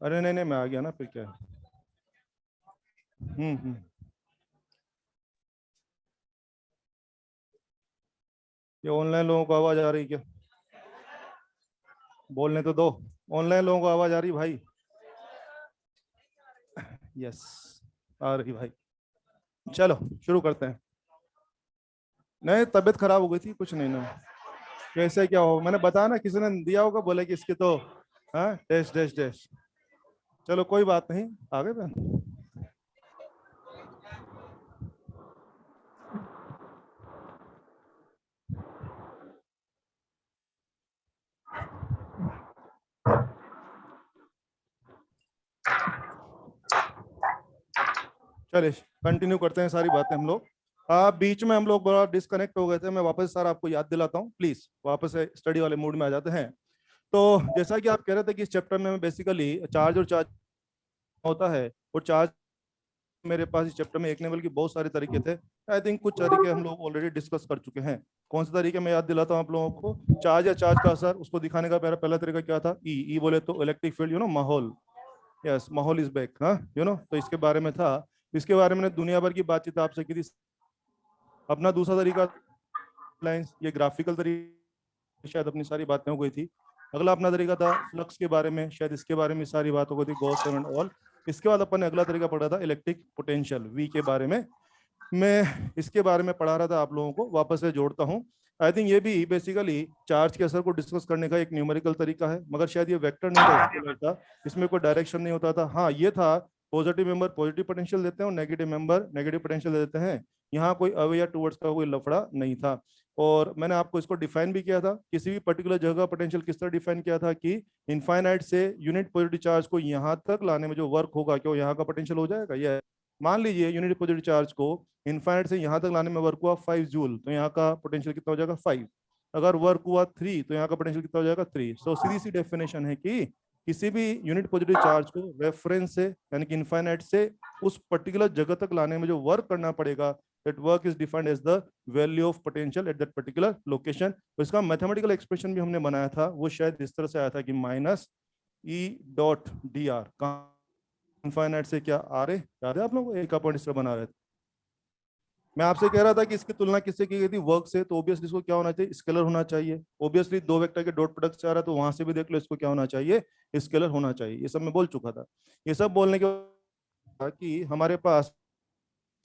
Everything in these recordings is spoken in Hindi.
अरे नहीं नहीं, मैं आ गया ना, फिर क्या है। हम्म। ये ऑनलाइन लोगों को आवाज आ रही क्या? बोलने तो दो। ऑनलाइन लोगों को आवाज आ रही भाई? यस, आ रही भाई। चलो शुरू करते हैं। नहीं, तबीयत खराब हो गई थी, कुछ नहीं ना। कैसे क्या हो, मैंने बताया ना, किसी ने दिया होगा, बोले कि इसके तो हाँ टेस्ट टेस्ट टेस्ट। चलो कोई बात नहीं, आगे बहन। चलिए कंटिन्यू करते हैं सारी बातें हम लोग। बीच में हम लोग बड़ा डिस्कनेक्ट हो गए थे, मैं वापस सर आपको याद दिलाता हूँ प्लीज, वापस से स्टडी वाले मूड में आ जाते हैं। तो जैसा कि आप कह रहे थे कि इस चैप्टर में बेसिकली चार्ज और चार्ज होता है, और चार्ज मेरे पास इस चैप्टर में एक लेवल की बहुत सारे तरीके थे। आई थिंक कुछ तरीके हम लोग ऑलरेडी डिस्कस कर चुके हैं। कौन से तरीके मैं याद दिलाता हूँ आप लोगों को। चार्ज या चार्ज का असर, उसको दिखाने का मेरा पहला तरीका क्या था, ई ई बोले तो इलेक्ट्रिक फील्ड, माहौल। यस, माहौल इज बैक, हाँ तो इसके बारे में था। इसके बारे में दुनिया भर की बातचीत आपसे की थी। अपना दूसरा तरीका लाइंस, ये ग्राफिकल तरीके, शायद अपनी सारी बातें हो गई थी। अगला अपना तरीका था फ्लक्स के बारे में, शायद इसके बारे में सारी बात हो गई थी, गॉस एंड ऑल। इसके बाद अपन ने अगला तरीका पढ़ा था इलेक्ट्रिक पोटेंशियल, वी के बारे में। मैं इसके बारे में पढ़ा रहा था आप लोगों को, वापस से जोड़ता हूँ। आई थिंक ये भी बेसिकली चार्ज के असर को डिस्कस करने का एक न्यूमेरिकल तरीका है, मगर शायद ये वेक्टर नहीं था, स्केलर था। इसमें कोई डायरेक्शन नहीं होता था। हाँ ये था, पॉजिटिव मेंबर पॉजिटिव पोटेंशियल देते हैं और नेगेटिव मेंबर नेगेटिव पोटेंशियल देते हैं। यहाँ कोई अवे या टूवर्ड्स का कोई लफड़ा नहीं था। और मैंने आपको इसको डिफाइन भी किया था, किसी भी पर्टिकुलर जगह का पोटेंशियल किस तरह डिफाइन किया था कि इनफाइनाइट से यूनिट पॉजिटिव चार्ज को यहाँ तक लाने में जो वर्क होगा, क्या यहाँ का पोटेंशियल हो जाएगा। यह मान लीजिए यूनिट पॉजिटिव चार्ज को इनफाइनाइट से यहाँ तक लाने में वर्क हुआ 5 जूल, तो यहाँ का पोटेंशियल कितना हो जाएगा 5। अगर वर्क हुआ 3, तो यहाँ का पोटेंशियल कितना हो जाएगा 3। सो सीधी सी डेफिनेशन है कि किसी भी यूनिट पॉजिटिव चार्ज को रेफरेंस से, यानी कि इनफाइनाइट से उस पर्टिकुलर जगह तक लाने में जो वर्क करना पड़ेगा, that work is defined as the value of potential at that particular location। तो इसका मैथमेटिकल एक्सप्रेशन भी हमने बनाया था, वो शायद इस तरह से आया था कि minus E dot D R, infinite से क्या आ रहे, याद है आप लोगों को, एक का पॉइंट इस तरह बना रहे थे। मैं आपसे कह रहा था कि इसकी तुलना किससे की गई थी, वर्क से, तो ऑब्वियसली इसको क्या होना चाहिए, स्केलर होना चाहिए। ऑब्वियसली दो वेक्टर के डॉट प्रोडक्ट से आ रहा है, तो वहां से भी देख लो, इसको क्या होना चाहिए, स्केलर होना चाहिए। ये सब मैं बोल चुका था। ये सब बोलने के बाद कि हमारे पास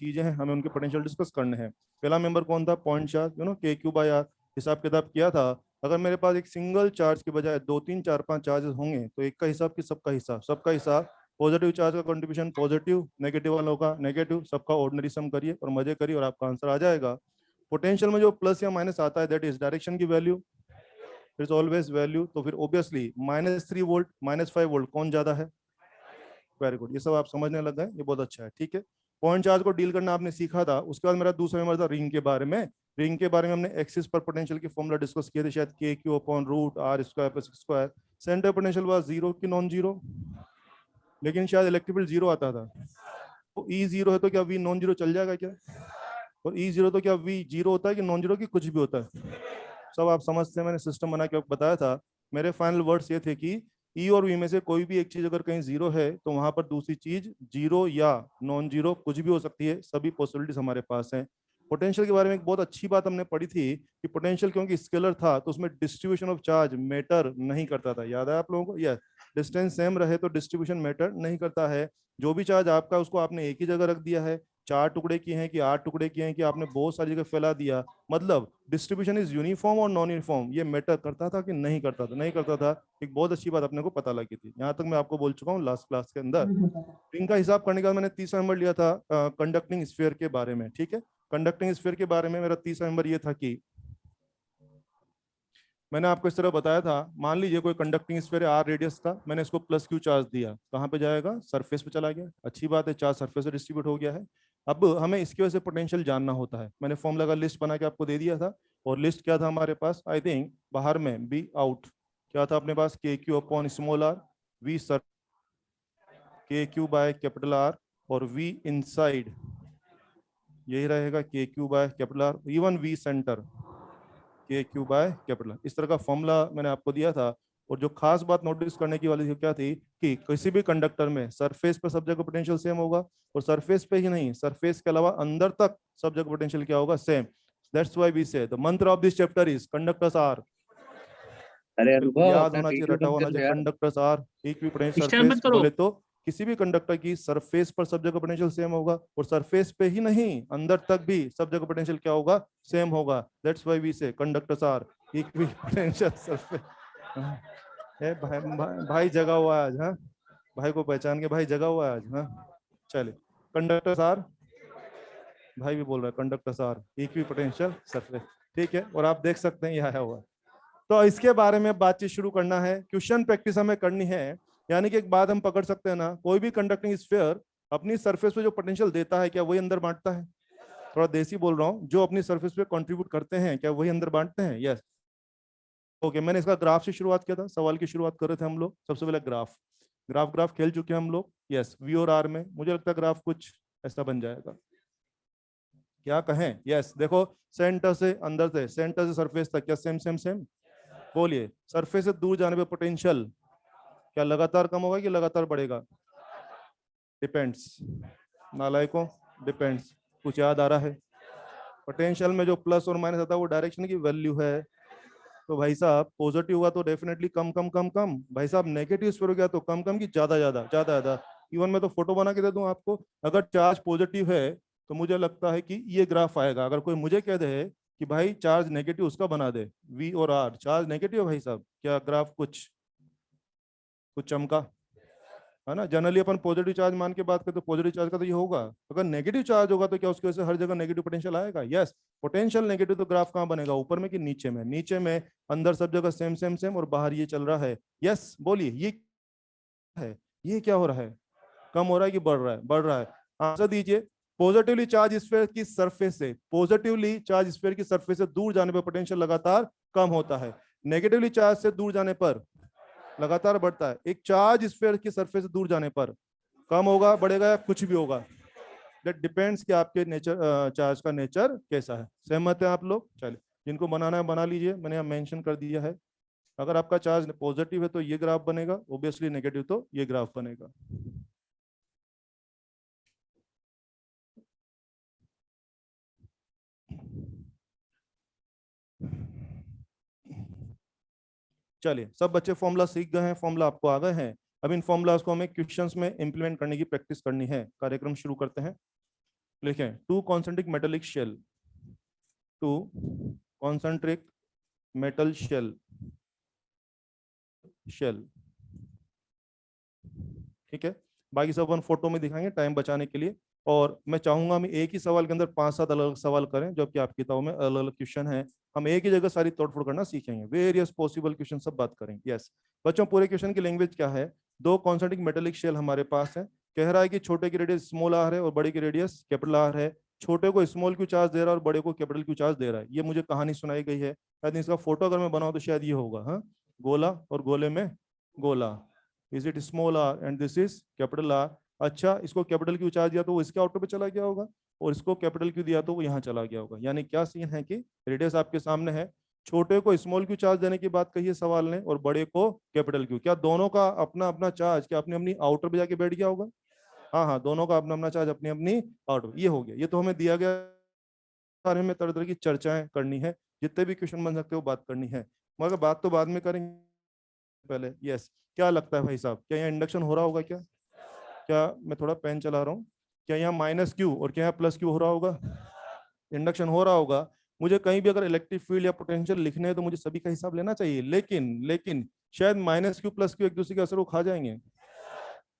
चीजें हैं, हमें उनके पोटेंशियल डिस्कस करने हैं। पहला मेंबर कौन था, पॉइंट चार्ज, के क्यू बाय आर। हिसाब किताब किया था, अगर मेरे पास एक सिंगल चार्ज के बजाय 2 3 4 5 चार्जेस होंगे, तो एक का हिसाब कि सबका हिसाब, सबका हिसाब। पॉजिटिव चार्ज का कंट्रीब्यूशन पॉजिटिव, नेगेटिव वालों का नेगेटिव, सबका ऑर्डिनरी सम करिए और मजे करिए और आपका आंसर आ जाएगा। पोटेंशियल में जो प्लस या माइनस आता है, दैट इज डायरेक्शन की वैल्यू, इट्स ऑलवेज वैल्यू। तो फिर ऑब्वियसली -3 वोल्ट -5 वोल्ट कौन ज्यादा है। वेरी गुड, ये सब आप समझने लग गए, ये बहुत अच्छा है, ठीक है। पॉइंट चार्ज को डील करना आपने सीखा था। उसके बाद मेरा दूसरा नंबर था रिंग के बारे में। रिंग के बारे में हमने एक्सिस पर पोटेंशियल के फॉर्मूला डिस्कस किए थे, शायद k q upon root r square plus square. Center potential was zero की नॉन जीरो, लेकिन शायद इलेक्ट्रिक फील्ड जीरो आता था। तो ई जीरो है तो क्या वी नॉन जीरो चल जाएगा क्या, और ई जीरो तो क्या वी जीरो होता है कि नॉन जीरो की कुछ भी होता है। सब आप समझते हैं, मैंने सिस्टम बना के आपको बताया था। मेरे फाइनल वर्ड्स ये थे कि ई और वी में से कोई भी एक चीज अगर कहीं जीरो है, तो वहां पर दूसरी चीज जीरो या नॉन जीरो कुछ भी हो सकती है, सभी पॉसिबिलिटीज हमारे पास हैं। पोटेंशियल के बारे में एक बहुत अच्छी बात हमने पढ़ी थी कि पोटेंशियल क्योंकि स्केलर था, तो उसमें डिस्ट्रीब्यूशन ऑफ चार्ज मैटर नहीं करता था। याद है आप लोगों को, यस, डिस्टेंस सेम रहे तो डिस्ट्रीब्यूशन मैटर नहीं करता है। जो भी चार्ज आपका, उसको आपने एक ही जगह रख दिया है, 4 टुकड़े किए हैं कि 8 टुकड़े किए हैं कि आपने बहुत सारी जगह फैला दिया, मतलब डिस्ट्रीब्यूशन इज यूनिफॉर्म और नॉन यूनिफॉर्म, ये मैटर करता था कि नहीं करता था, नहीं करता था। एक बहुत अच्छी बात अपने को पता लगी थी, यहाँ तक मैं आपको बोल चुका हूँ लास्ट क्लास के अंदर। इनका हिसाब करने के बाद मैंने तीसरा नंबर लिया था कंडक्टिंग स्फीयर के बारे में, ठीक है। कंडक्टिंग स्फीयर के बारे में मेरा तीसरा नंबर ये था कि मैंने आपको इस तरह बताया था, मान लीजिए कोई कंडक्टिंग स्फीयर है आर रेडियस का, मैंने इसको प्लस क्यू चार्ज दिया, कहाँ पे जाएगा, सरफेस पे चला गया। अच्छी बात है, चार्ज सरफेस से डिस्ट्रीब्यूट हो गया है। अब हमें इसकी वजह से पोटेंशियल जानना होता है। मैंने फॉर्मूला का लिस्ट बना के आपको दे दिया था, और लिस्ट क्या था हमारे पास, आई थिंक बाहर में बी आउट क्या था अपने पास, k q upon small r V sir k q by capital R, और वी इनसाइड यही रहेगा k q by capital R, even V center k q by capital R. इस तरह का फॉर्मूला मैंने आपको दिया था। और जो खास बात नोटिस करने की वाली थी क्या थी कि किसी भी कंडक्टर में सरफेस पर सब जगह पोटेंशियल सेम होगा, और सरफेस पे ही नहीं, सरफेस के अलावा अंदर तक सब जगह पोटेंशियल क्या होगा, same. That's why we say the mantra of this chapter is conductors are. अरे अनुभव याद अपना होना चाहिए, वीडियो रटा बंद होना कर लो चाहिए, यार। Conductors are equipotential stand surface. मत करो। बोले तो किसी भी कंडक्टर की सरफेस पर सब जगह पोटेंशियल सेम होगा, और सरफेस पे ही नहीं अंदर तक भी सब जगह पोटेंशियल क्या होगा, सेम होगा। दैट्स व्हाई वी से कंडक्टर्स आर इक्विपोटेंशियल सरफेस। भाई जगा हुआ है आज, हाँ भाई को पहचान के, भाई जगा हुआ है आज, हाँ चलिए। कंडक्टर्स आर, भाई भी बोल रहा है कंडक्टर्स आर इक्विपोटेंशियल सरफेस, ठीक है। और आप देख सकते हैं यह आया हुआ। तो इसके बारे में बातचीत शुरू करना है, क्वेश्चन प्रैक्टिस हमें करनी है। यानी कि एक बात हम पकड़ सकते हैं ना, कोई भी कंडक्टिंग स्फीयर अपनी सरफेस पे जो पोटेंशियल देता है क्या वही अंदर बांटता है? थोड़ा देसी बोल रहा हूँ, जो अपनी सरफेस पे कंट्रीब्यूट करते हैं क्या वही अंदर बांटते हैं? यस। ओके, मैंने इसका ग्राफ से शुरुआत किया था, सवाल की शुरुआत कर रहे थे हम लोग। सबसे पहले ग्राफ ग्राफ खेल चुके हैं हम लोग। यस, वी और आर में मुझे लगता है ग्राफ कुछ ऐसा बन जाएगा, क्या कहें? यस, देखो सेंटर से अंदर से, सेंटर से सरफेस तक क्या सेम सेम सेम? बोलिए, सरफेस से दूर जाने पे पोटेंशियल क्या लगातार कम होगा कि लगातार बढ़ेगा? डिपेंड्स, नालायकों, डिपेंड्स। कुछ याद आ रहा है? पोटेंशियल में जो प्लस और माइनस आता है वो डायरेक्शन की वैल्यू है। तो भाई साहब पॉजिटिव हुआ तो डेफिनेटली कम कम कम कम, भाई साहब नेगेटिव स्फीयर हो गया तो कम कम की ज्यादा ज्यादा ज्यादा ज्यादा। इवन मैं तो फोटो बना के दे दूं आपको, अगर चार्ज पॉजिटिव है तो मुझे लगता है कि ये ग्राफ आएगा। अगर कोई मुझे कह दे कि भाई चार्ज नेगेटिव, उसका बना दे वी और आर, चार्ज नेगेटिव है भाई साहब, क्या ग्राफ कुछ कुछ चमका है ना? जनरली अपन पॉजिटिव चार्ज मान के बात करते तो पॉजिटिव चार्ज का तो ये होगा। अगर नेगेटिव चार्ज होगा तो क्या उसकी वजह से हर जगह नेगेटिव पोटेंशियल आएगा? यस। पोटेंशियल नेगेटिव तो ग्राफ कहाँ बनेगा, ऊपर में कि नीचे में? नीचे में। अंदर सब जगह सेम सेम सेम और बाहर ये चल रहा है। यस बोलिए, ये है, ये क्या हो रहा है? कम हो रहा है कि बढ़ रहा है? बढ़ रहा है। आंसर दीजिए। पॉजिटिवली चार्ज स्फीयर की सरफेस से, पॉजिटिवली चार्ज स्फीयर की सरफेस से दूर जाने पर पोटेंशियल लगातार कम होता है, नेगेटिवली चार्ज से दूर जाने पर लगातार बढ़ता है। एक चार्ज स्फीयर की सरफेस से दूर जाने पर कम होगा, बढ़ेगा या कुछ भी होगा? दैट डिपेंड्स कि आपके नेचर, चार्ज का नेचर कैसा है। सहमत है आप लोग? चलिए, जिनको बनाना है बना लीजिए, मैंने यहाँ मेंशन कर दिया है। अगर आपका चार्ज पॉजिटिव है तो ये ग्राफ बनेगा, ऑब्वियसली नेगेटिव तो ये ग्राफ बनेगा। चलिए, सब बच्चे फॉर्मूला सीख गए हैं, फॉर्मूला आपको आ गए हैं। अब इन फॉर्मूलाज को हमें क्वेश्चंस में इंप्लीमेंट करने की प्रैक्टिस करनी है। कार्यक्रम शुरू करते हैं। लिखें, two concentric metallic shell, two concentric metal shell, shell, ठीक है। बाकी सब अपन फोटो में दिखाएंगे टाइम बचाने के लिए। और मैं चाहूंगा हम एक ही सवाल के अंदर 5-7 अलग अलग सवाल करें, जबकि आपकी किताबों में अलग अलग क्वेश्चन है। हम एक ही जगह सारी तोड़फोड़ करना सीखेंगे, वेरियस पॉसिबल क्वेश्चन सब बात करेंगे। यस बच्चों, पूरे क्वेश्चन की लैंग्वेज क्या है? दो कॉन्सेंट्रिक मेटेलिक शेल हमारे पास है। कह रहा है कि छोटे की रेडियस स्मॉल आर है और बड़े की रेडियस कैपिटल आर है। छोटे को स्मॉल क्यू चार्ज दे रहा है और बड़े को कैपिटल क्यू चार्ज दे रहा है। ये मुझे कहानी सुनाई गई है, शायद इसका फोटो अगर मैं बनाऊं तो शायद ये होगा, हाँ, गोला और गोले में गोला। Is it small r and this is capital R? अच्छा, इसको कैपिटल क्यू चार्ज दिया तो वो इसके आउटर पे चला गया होगा, और इसको कैपिटल क्यू दिया तो वो यहाँ चला गया होगा। यानी क्या सीन है कि रेडियस आपके सामने है, छोटे को स्मॉल क्यू चार्ज देने की बात कही है सवाल ने, और बड़े को कैपिटल क्यू। क्या दोनों का अपना अपना चार्ज क्या अपनी अपनी आउटर पे जाके बैठ गया होगा? हाँ हाँ, दोनों का अपना अपना चार्ज अपनी अपनी आउटर। ये हो गया, ये तो हमें दिया गया। बारे में तरह तरह की चर्चाएं करनी है, जितने भी क्वेश्चन बन सकते हो बात करनी है, मगर बात तो बाद में करेंगे पहले। यस, क्या लगता है भाई साहब, क्या यहाँ इंडक्शन हो रहा होगा? क्या क्या मैं थोड़ा पेन चला रहा हूँ, क्या यहाँ माइनस क्यू और क्या यहाँ प्लस क्यू हो रहा होगा? इंडक्शन हो रहा होगा। मुझे कहीं भी अगर इलेक्ट्रिक फील्ड या पोटेंशियल लिखने हैं तो मुझे सभी का हिसाब लेना चाहिए, लेकिन लेकिन शायद माइनस क्यू प्लस क्यू एक दूसरे के असर को खा जाएंगे।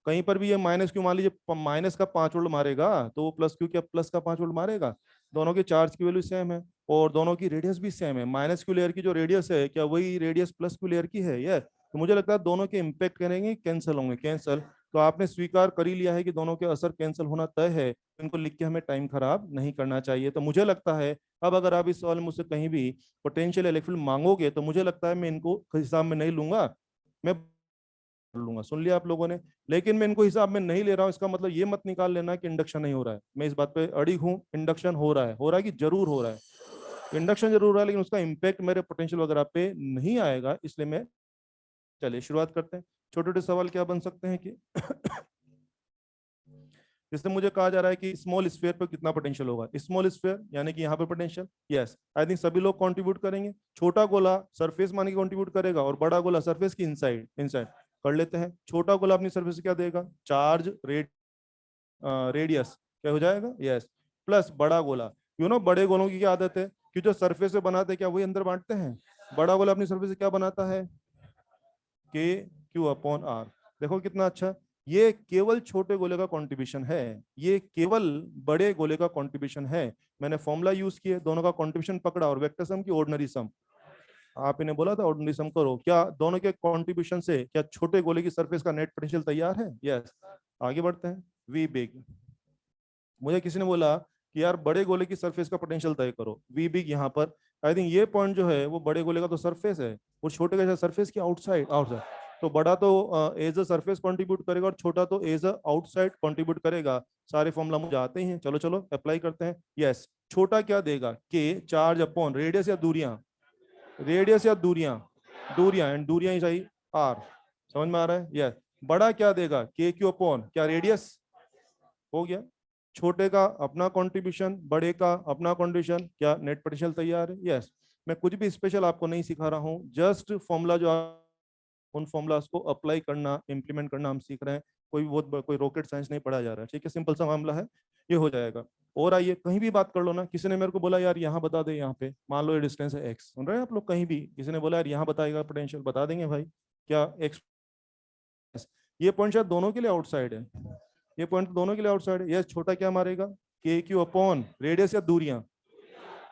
कहीं पर भी ये माइनस क्यू, मान लीजिए माइनस का 5 वोल्ट मारेगा तो वो प्लस क्यू क्या प्लस का 5 वोल्ट मारेगा? दोनों के चार्ज की वैल्यू सेम है और दोनों की रेडियस भी सेम है। माइनस क्यू लेयर की जो रेडियस है क्या वही रेडियस प्लस क्यू लेयर की है? ये तो मुझे लगता है दोनों के इम्पैक्ट करेंगे, कैंसिल होंगे, कैंसिल। तो आपने स्वीकार कर ही लिया है कि दोनों के असर कैंसिल होना तय है, इनको लिख के हमें टाइम खराब नहीं करना चाहिए। तो मुझे लगता है अब अगर आप इस सवाल में मुझसे कहीं भी पोटेंशियल इलेक्ट्रिक फील्ड मांगोगे तो मुझे लगता है मैं इनको हिसाब में नहीं लूंगा। मैं लूंगा, सुन लिया आप लोगों ने। लेकिन मैं इनको हिसाब में नहीं ले रहा हूँ, इसका मतलब ये मत निकाल लेना कि इंडक्शन नहीं हो रहा है। मैं इस बात पे अड़िग हूँ, इंडक्शन हो रहा है, हो रहा है कि जरूर हो रहा है, इंडक्शन जरूर हो रहा है, लेकिन उसका इम्पैक्ट मेरे पोटेंशियल वगैरह पे नहीं आएगा। इसलिए मैं, चलिए शुरुआत करते हैं। छोटे छोटे सवाल क्या बन सकते हैं कि जैसे मुझे कहा जा रहा है कि स्मॉल स्फीयर पे कितना पोटेंशियल होगा, स्मॉल स्फीयर यानी कि यहाँ पे पोटेंशियल, यस आई थिंक सभी लोग कंट्रीब्यूट करेंगे। छोटा गोला सरफेस मान के कंट्रीब्यूट करेगा और बड़ा गोला सरफेस की इनसाइड इनसाइड कर लेते हैं। छोटा गोला अपनी सरफेस क्या देगा, चार्ज रेडियस क्या हो जाएगा, यस प्लस बड़ा गोला। बड़े गोलों की क्या आदत है कि जो सरफेस से बनाते हैं क्या वही अंदर बांटते हैं। बड़ा गोला अपनी सरफेस से क्या बनाता है, के क्यू अपॉन आर। देखो कितना अच्छा, ये केवल छोटे गोले का कंट्रीब्यूशन है, ये केवल बड़े गोले का कंट्रीब्यूशन है। मैंने फॉर्मूला यूज किए, दोनों का कंट्रीब्यूशन पकड़ा और वेक्टर सम की ऑर्डिनरी सम। आप इन्हें बोला था ऑर्डिनरी सम करो, क्या दोनों के कंट्रीब्यूशन से क्या छोटे गोले की सरफेस का नेट पोटेंशियल तैयार है, यस। आगे बढ़ते हैं, वी बिग। मुझे किसी ने बोला कि यार बड़े गोले की सरफेस का पोटेंशियल तय करो, वी बिग। यहाँ पर आई थिंक ये पॉइंट जो है वो बड़े गोले का तो सरफेस है और छोटे का सरफेस की आउटसाइड आउटसाइड। तो बड़ा तो एज अ सरफेस कंट्रीब्यूट करेगा और छोटा तो एज अ आउटसाइड कंट्रीब्यूट करेगा। सारे फॉर्मूला मुझे आते ही हैं, चलो चलो अप्लाई करते हैं। यस, छोटा क्या देगा, के चार्ज अपॉन रेडियस या दूरियां, रेडियस या दूरियां, दूरियां एंड दूरियां ही आर। समझ में आ रहा है, यस। बड़ा क्या देगा, के क्यू अपॉन क्या रेडियस, हो गया। छोटे का अपना कंट्रीब्यूशन, बड़े का अपना कंट्रीब्यूशन, क्या नेट पोटेंशियल तैयार है, यस। मैं कुछ भी स्पेशल आपको नहीं सिखा रहा हूँ, जस्ट फॉर्मूला जो उन फॉर्मूलाज को अप्लाई करना, इंप्लीमेंट करना हम सीख रहे हैं। कोई रॉकेट साइंस नहीं पढ़ा जा रहा है, ठीक है, सिंपल सा मामला है, ये हो जाएगा। और आइए कहीं भी बात कर लो ना, किसी ने मेरे को बोला यार यहाँ बता दे, यहाँ पे मान लो ये डिस्टेंस है एक्स, सुन रहे हैं आप लोग, कहीं भी किसी ने बोला यार यहाँ बताएगा पोटेंशियल, बता देंगे भाई क्या एक्स। ये पॉइंट शायद दोनों के लिए आउटसाइड है, ये पॉइंट दोनों के लिए आउटसाइड है। ये छोटा क्या मारेगा, के क्यू अपॉन रेडियस या दूरियां,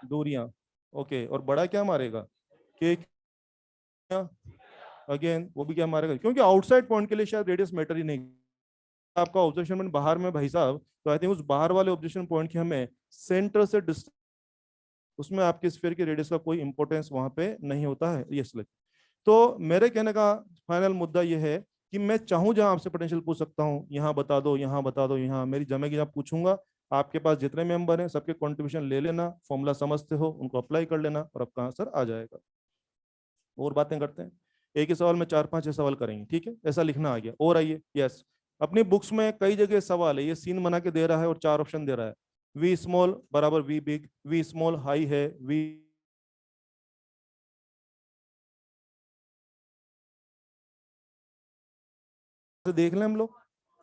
दूरियां, ओके। और बड़ा क्या मारेगा, के अगेन वो भी क्या मारेगा, क्योंकि आउटसाइड पॉइंट के लिए शायद रेडियस मैटर ही नहीं। आपका ऑब्जर्वेशन पॉइंट बाहर में भाई साहब, तो आई थिंक उस बाहर वाले ऑब्जर्वेशन पॉइंट की हमें सेंटर से डिस्टेंस, उसमें आपके स्फीयर की रेडियस का कोई इंपॉर्टेंस वहां पे नहीं होता है, ये सिलेक्ट। तो मेरे कहने का फाइनल मुद्दा यह है कि मैं चाहूं जहां आपसे पोटेंशियल पूछ सकता हूं, यहाँ बता दो, यहाँ बता दो, यहाँ मेरी जमेगी जब पूछूंगा, आपके पास जितने मेंबर हैं सबके कंट्रीब्यूशन ले लेना, फॉर्मूला समझते हो उनको अप्लाई कर लेना और आपका आंसर आ जाएगा। और बातें करते हैं, एक ही सवाल में 4-5 सवाल करेंगे, ठीक है, ऐसा लिखना आ गया। और आइए, यस, अपनी बुक्स में कई जगह सवाल है, ये सीन बना के दे रहा है और 4 ऑप्शन दे रहा है। वी स्मॉल बराबर V big, V small high है, वी देख लें हम लोग।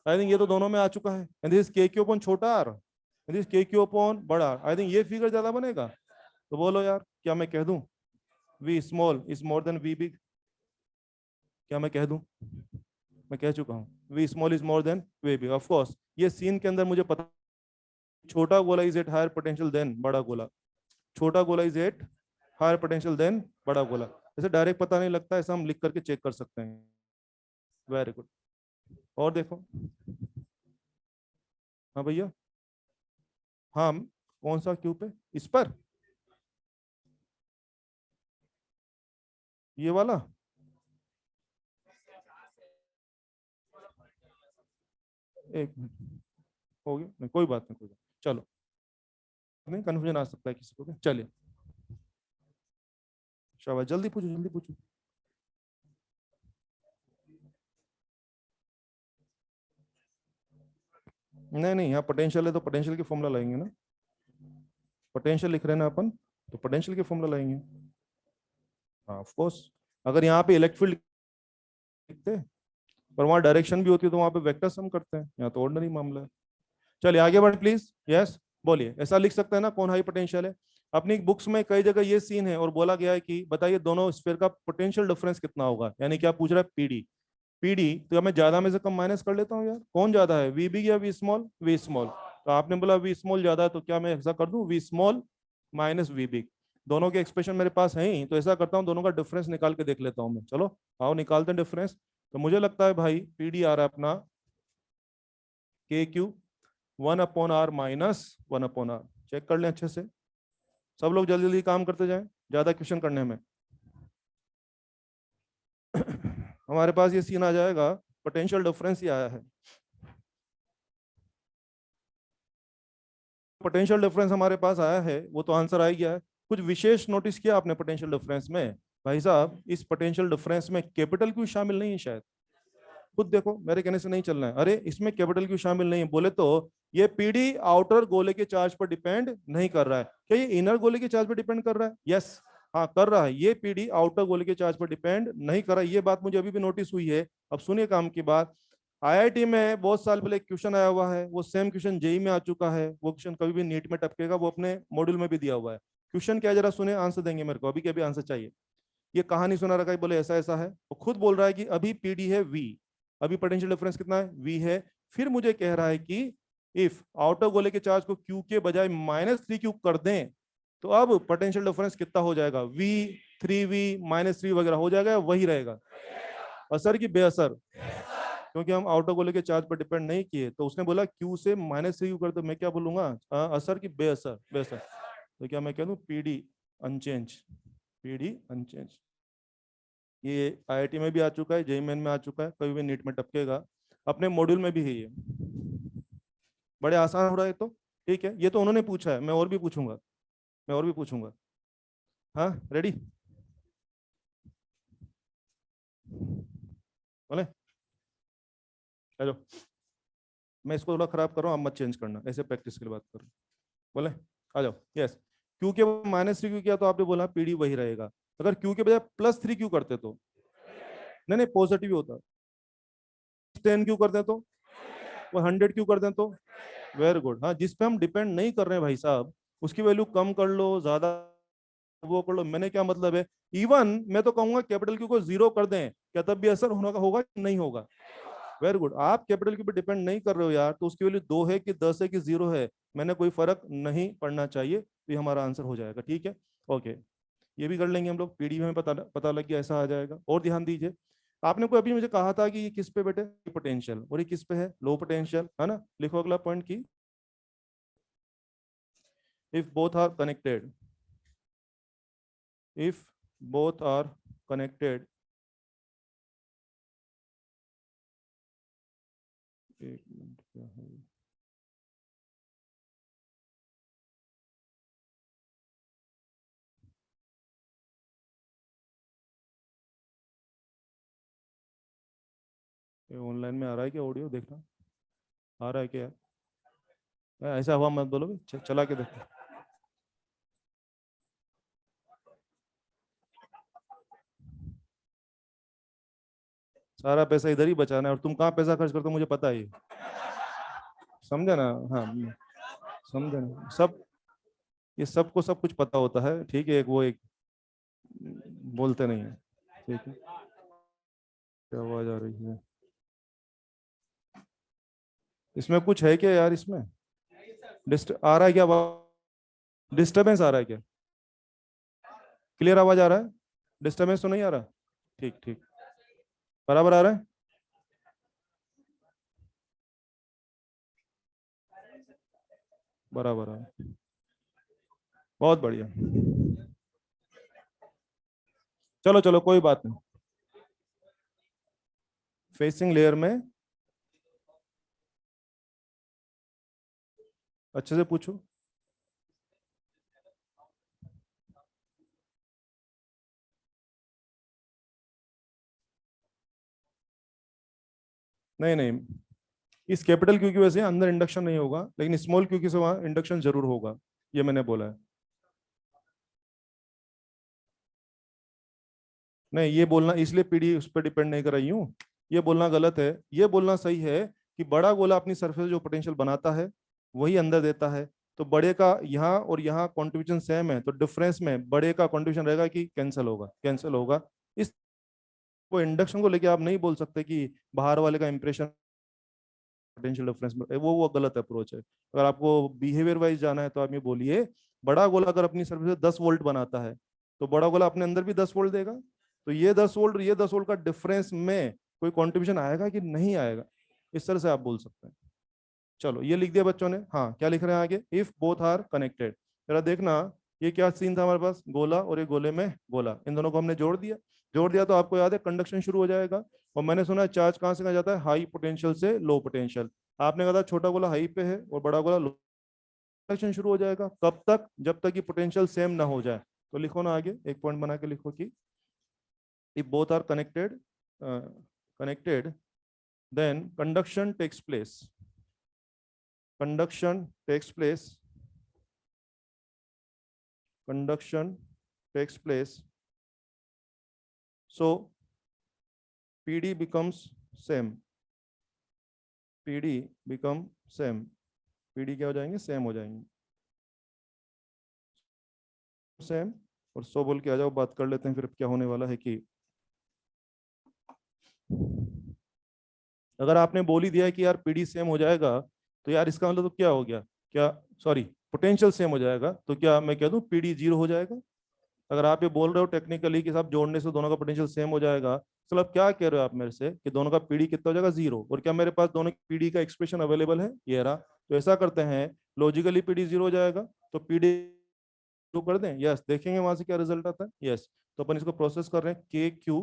आई थिंक ये तो दोनों में आ चुका है, and this k q upon छोटा r, and this k q upon बड़ा आर। आई थिंक ये फिगर ज्यादा बनेगा, तो बोलो यार क्या मैं कह दूं, V small is more than V big, क्या मैं कह दूं, मैं कह चुका हूं V small is more than V big. Of course ये सीन के अंदर मुझे पता, छोटा गोला is at higher potential than बड़ा गोला, छोटा गोला is at higher potential than बड़ा गोला। ऐसे डायरेक्ट पता नहीं लगता, ऐसा हम लिख करके चेक कर सकते हैं। Very good. और देखो, हाँ भैया, हाँ कौन सा क्यू पे, इस पर, ये वाला, एक मिनट, हो गया नहीं, कोई बात नहीं, कोई बात, चलो, नहीं कंफ्यूजन आ सकता है किसी को, चलिए शाबाश, जल्दी पूछो जल्दी पूछो। नहीं नहीं, यहाँ पोटेंशियल है तो पोटेंशियल की फॉर्मूला लाएंगे ना, पोटेंशियल लिख रहे हैं ना अपन, तो पोटेंशियल की फॉर्मूला लाएंगे। हाँ ऑफ कोर्स, अगर यहाँ पे इलेक्ट्रिक फील्ड लिखते हैं पर वहाँ डायरेक्शन भी होती है तो वहाँ पे वेक्टर सम करते हैं, यहाँ तो ऑर्डिनरी मामला है। चलिए आगे बढ़े प्लीज, यस बोलिए, ऐसा लिख सकते हैं ना कौन हाई पोटेंशियल है। अपनी बुक्स में कई जगह ये सीन है और बोला गया है कि बताइए दोनों स्फीयर का पोटेंशियल डिफरेंस कितना होगा, यानी क्या पूछ रहा है, पीडी। पीडी तो मैं ज्यादा में से कम माइनस कर लेता हूँ यार, कौन ज्यादा है, वी बिग या वी स्मॉल, वी स्मॉल। तो आपने बोला वी स्मॉल ज्यादा है, तो क्या मैं ऐसा कर दूं, V small minus V big. दोनों के एक्सप्रेशन मेरे पास है ही, तो ऐसा करता हूँ दोनों का डिफरेंस निकाल के देख लेता हूँ मैं, चलो आओ निकालते हैं डिफरेंस। तो मुझे लगता है भाई पीडी आ रहा है अपना के Q 1/r minus 1/r। Check कर लें अच्छे से, सब लोग जल्दी जल्दी काम करते जाएं, ज्यादा क्वेश्चन करने में। हमारे पास ये सीन आ जाएगा पोटेंशियल डिफरेंस ही आया है। पोटेंशियल डिफरेंस हमारे पास आया है वो तो आंसर आ ही गया है। कुछ विशेष नोटिस किया आपने पोटेंशियल डिफरेंस में? भाई साहब इस पोटेंशियल डिफरेंस में कैपिटल क्यू शामिल नहीं है शायद। खुद देखो, मेरे कहने से नहीं चलना है। अरे इसमें कैपिटल क्यू शामिल नहीं है बोले तो ये पीडी आउटर गोले के चार्ज पर डिपेंड नहीं कर रहा है। क्या ये इनर गोले के चार्ज पर डिपेंड कर रहा है? यस, हाँ कर रहा है। ये पीडी आउटर गोले के चार्ज पर डिपेंड नहीं कर रहा है। ये बात मुझे अभी भी नोटिस हुई है। अब सुनिए काम की बात। आईआईटी में बहुत साल पहले क्वेश्चन आया हुआ है, वो सेम क्वेश्चन जेई में आ चुका है। वो क्वेश्चन कभी भी नीट में टपकेगा, वो अपने मॉड्यूल में भी दिया हुआ है। क्वेश्चन क्या है जरा सुने, आंसर देंगे मेरे को, अभी के अभी आंसर चाहिए। ये कहानी सुना रखा है, बोले ऐसा ऐसा है, वो खुद बोल रहा है कि अभी पीडी है वी, अभी पोटेंशियल डिफरेंस कितना है? वी है। फिर मुझे कह रहा है कि इफ आउटर गोले के चार्ज को क्यू के बजाय -3 क्यू कर दें तो अब पोटेंशियल डिफरेंस कितना हो जाएगा? वी, 3v, -3 वगैरह हो जाएगा या वही रहेगा? असर की बेअसर? क्योंकि हम आउटर गोले के चार्ज पर डिपेंड नहीं किए, तो उसने बोला क्यू से -3 कर दो। मैं क्या बोलूंगा? असर की बेअसर? बेअसर। तो क्या मैं कह दूं पीडी अनचेंज? PD unchange. ये आईआईटी में भी आ चुका है, जेईई मेन में आ चुका है, कभी भी नीट में टपकेगा। अपने मॉड्यूल में भी है ये। बड़े आसान हो रहा है तो ठीक है। ये तो उन्होंने पूछा है, मैं और भी पूछूंगा, मैं और भी पूछूंगा। हाँ रेडी? बोले चलो, मैं इसको थोड़ा खराब कर रहा हूँ, आप मत चेंज करना, ऐसे प्रैक्टिस के लिए बात कर रहा हूँ। बोले आ जाओ। यस, क्यू के -3 किया तो आपने बोला पीडी वही रहेगा। अगर क्यू के बजाय +3 क्यू करते तो? नहीं नहीं, पॉजिटिव होता। 10 क्यू कर दें तो? वो 100 क्यू कर दें तो? Very good. हाँ, जिस पे हम डिपेंड नहीं कर रहे हैं भाई साहब, उसकी वैल्यू कम कर लो, ज्यादा वो कर लो, मैंने क्या मतलब है। इवन मैं तो कहूंगा कैपिटल क्यू को 0 कर दें, क्या तब भी असर होगा कि नहीं होगा? Very good. आप कैपिटल क्यू पे डिपेंड नहीं कर रहे हो यार, तो उसकी वैल्यू 2 है कि 10 है कि 0 है, मैंने कोई फर्क नहीं पड़ना चाहिए, तो ये हमारा आंसर हो जाएगा। ठीक है, ओके। ये भी कर लेंगे हम लोग, पीडी में पता पता लग गया, ऐसा आ जाएगा। और ध्यान दीजिए, आपने कोई अभी मुझे कहा था कि ये किस पे बेटे? पोटेंशियल। और ये किस पे है? लो पोटेंशियल, है ना? लिखो अगला पॉइंट की, if both are connected, if both are connected, एक मिनट क्या है, ये ऑनलाइन में आ रहा है क्या ऑडियो? देखना आ रहा है क्या? ऐसा हुआ मत बोलो, चला के देखो। सारा पैसा इधर ही बचाना है, और तुम कहाँ पैसा खर्च करते हो मुझे पता है। समझे ना? हाँ, समझे ना सब? ये सबको सब कुछ पता होता है, ठीक है। एक वो एक बोलते नहीं है, ठीक है। क्या आवाज आ रही है इसमें? कुछ है क्या यार इसमें? आ रहा है क्या? डिस्टर्बेंस आ रहा है क्या? क्लियर आवाज आ रहा है? डिस्टर्बेंस तो नहीं आ रहा? ठीक ठीक, बराबर आ रहा है? बराबर है, बहुत बढ़िया। चलो चलो, कोई बात नहीं। फेसिंग लेयर में अच्छे से पूछो। नहीं नहीं, इस कैपिटल क्यू की वजह से अंदर इंडक्शन नहीं होगा, लेकिन स्मॉल क्यू की से वहां इंडक्शन जरूर होगा, ये मैंने बोला है। नहीं, ये बोलना इसलिए पीडी उस पर डिपेंड नहीं कर रही हूँ, ये बोलना गलत है। ये बोलना सही है कि बड़ा गोला अपनी सरफेस जो पोटेंशियल बनाता है वही अंदर देता है। तो बड़े का यहाँ और यहाँ कॉन्ट्रीब्यूशन सेम है, तो डिफरेंस में बड़े का कॉन्ट्रीब्यूशन रहेगा कि कैंसिल होगा? कैंसिल होगा। इस वो इंडक्शन को लेके आप नहीं बोल सकते कि बाहर वाले का इंप्रेशन पोटेंशियल डिफरेंस में, वो गलत अप्रोच है। अगर आपको बिहेवियर वाइज जाना है तो आप ये बोलिए, बड़ा गोला अगर अपनी सर्फेस 10 वोल्ट बनाता है तो बड़ा गोला अपने अंदर भी 10 वोल्ट देगा, तो ये 10 वोल्ट और ये 10 वोल्ट का डिफरेंस में कोई कॉन्ट्रीब्यूशन आएगा कि नहीं आएगा? इस तरह से आप बोल सकते हैं। चलो ये लिख दिया बच्चों ने। हाँ, क्या लिख रहे हैं आगे? If both are connected. जरा देखना, ये क्या सीन था हमारे पास? गोला और ये गोले में गोला, इन दोनों को हमने जोड़ दिया। जोड़ दिया तो आपको याद है कंडक्शन शुरू हो जाएगा। और मैंने सुना है चार्ज कहाँ से कहाँ जाता है, हाई पोटेंशियल से लो पोटेंशियल। आपने कहा था छोटा गोला हाई पे है और बड़ा गोला लो, कंडक्शन शुरू हो जाएगा। कब तक, जब तक कि पोटेंशियल सेम ना हो जाए। तो लिखो ना आगे, एक पॉइंट बना के लिखो कि if both are connected then conduction takes place, conduction takes place, conduction takes place, so PD becomes same, PD become same, PD क्या हो जाएंगे, सेम हो जाएंगे, सेम। और सो बोल के आ जाओ, बात कर लेते हैं फिर क्या होने वाला है कि अगर आपने बोल ही दिया है कि यार पीडी सेम हो जाएगा, तो यार इसका मतलब तो क्या हो गया, क्या, सॉरी, पोटेंशियल सेम हो जाएगा, तो क्या मैं कह दूं पीडी जीरो हो जाएगा। अगर आप ये बोल रहे हो टेक्निकली कि साहब जोड़ने से दोनों का पोटेंशियल सेम हो जाएगा, तो आप क्या कह रहे हो आप मेरे से कि दोनों का पीडी कितना हो जाएगा, जीरो। और क्या मेरे पास दोनों की पीडी का एक्सप्रेशन अवेलेबल है, ये रहा। तो ऐसा करते हैं, लॉजिकली पीडी जीरो हो जाएगा, तो पीडी शुरू कर दें। यस, देखेंगे वहां से क्या रिजल्ट आता है। यस, तो अपन इसको प्रोसेस कर रहे हैं, के क्यू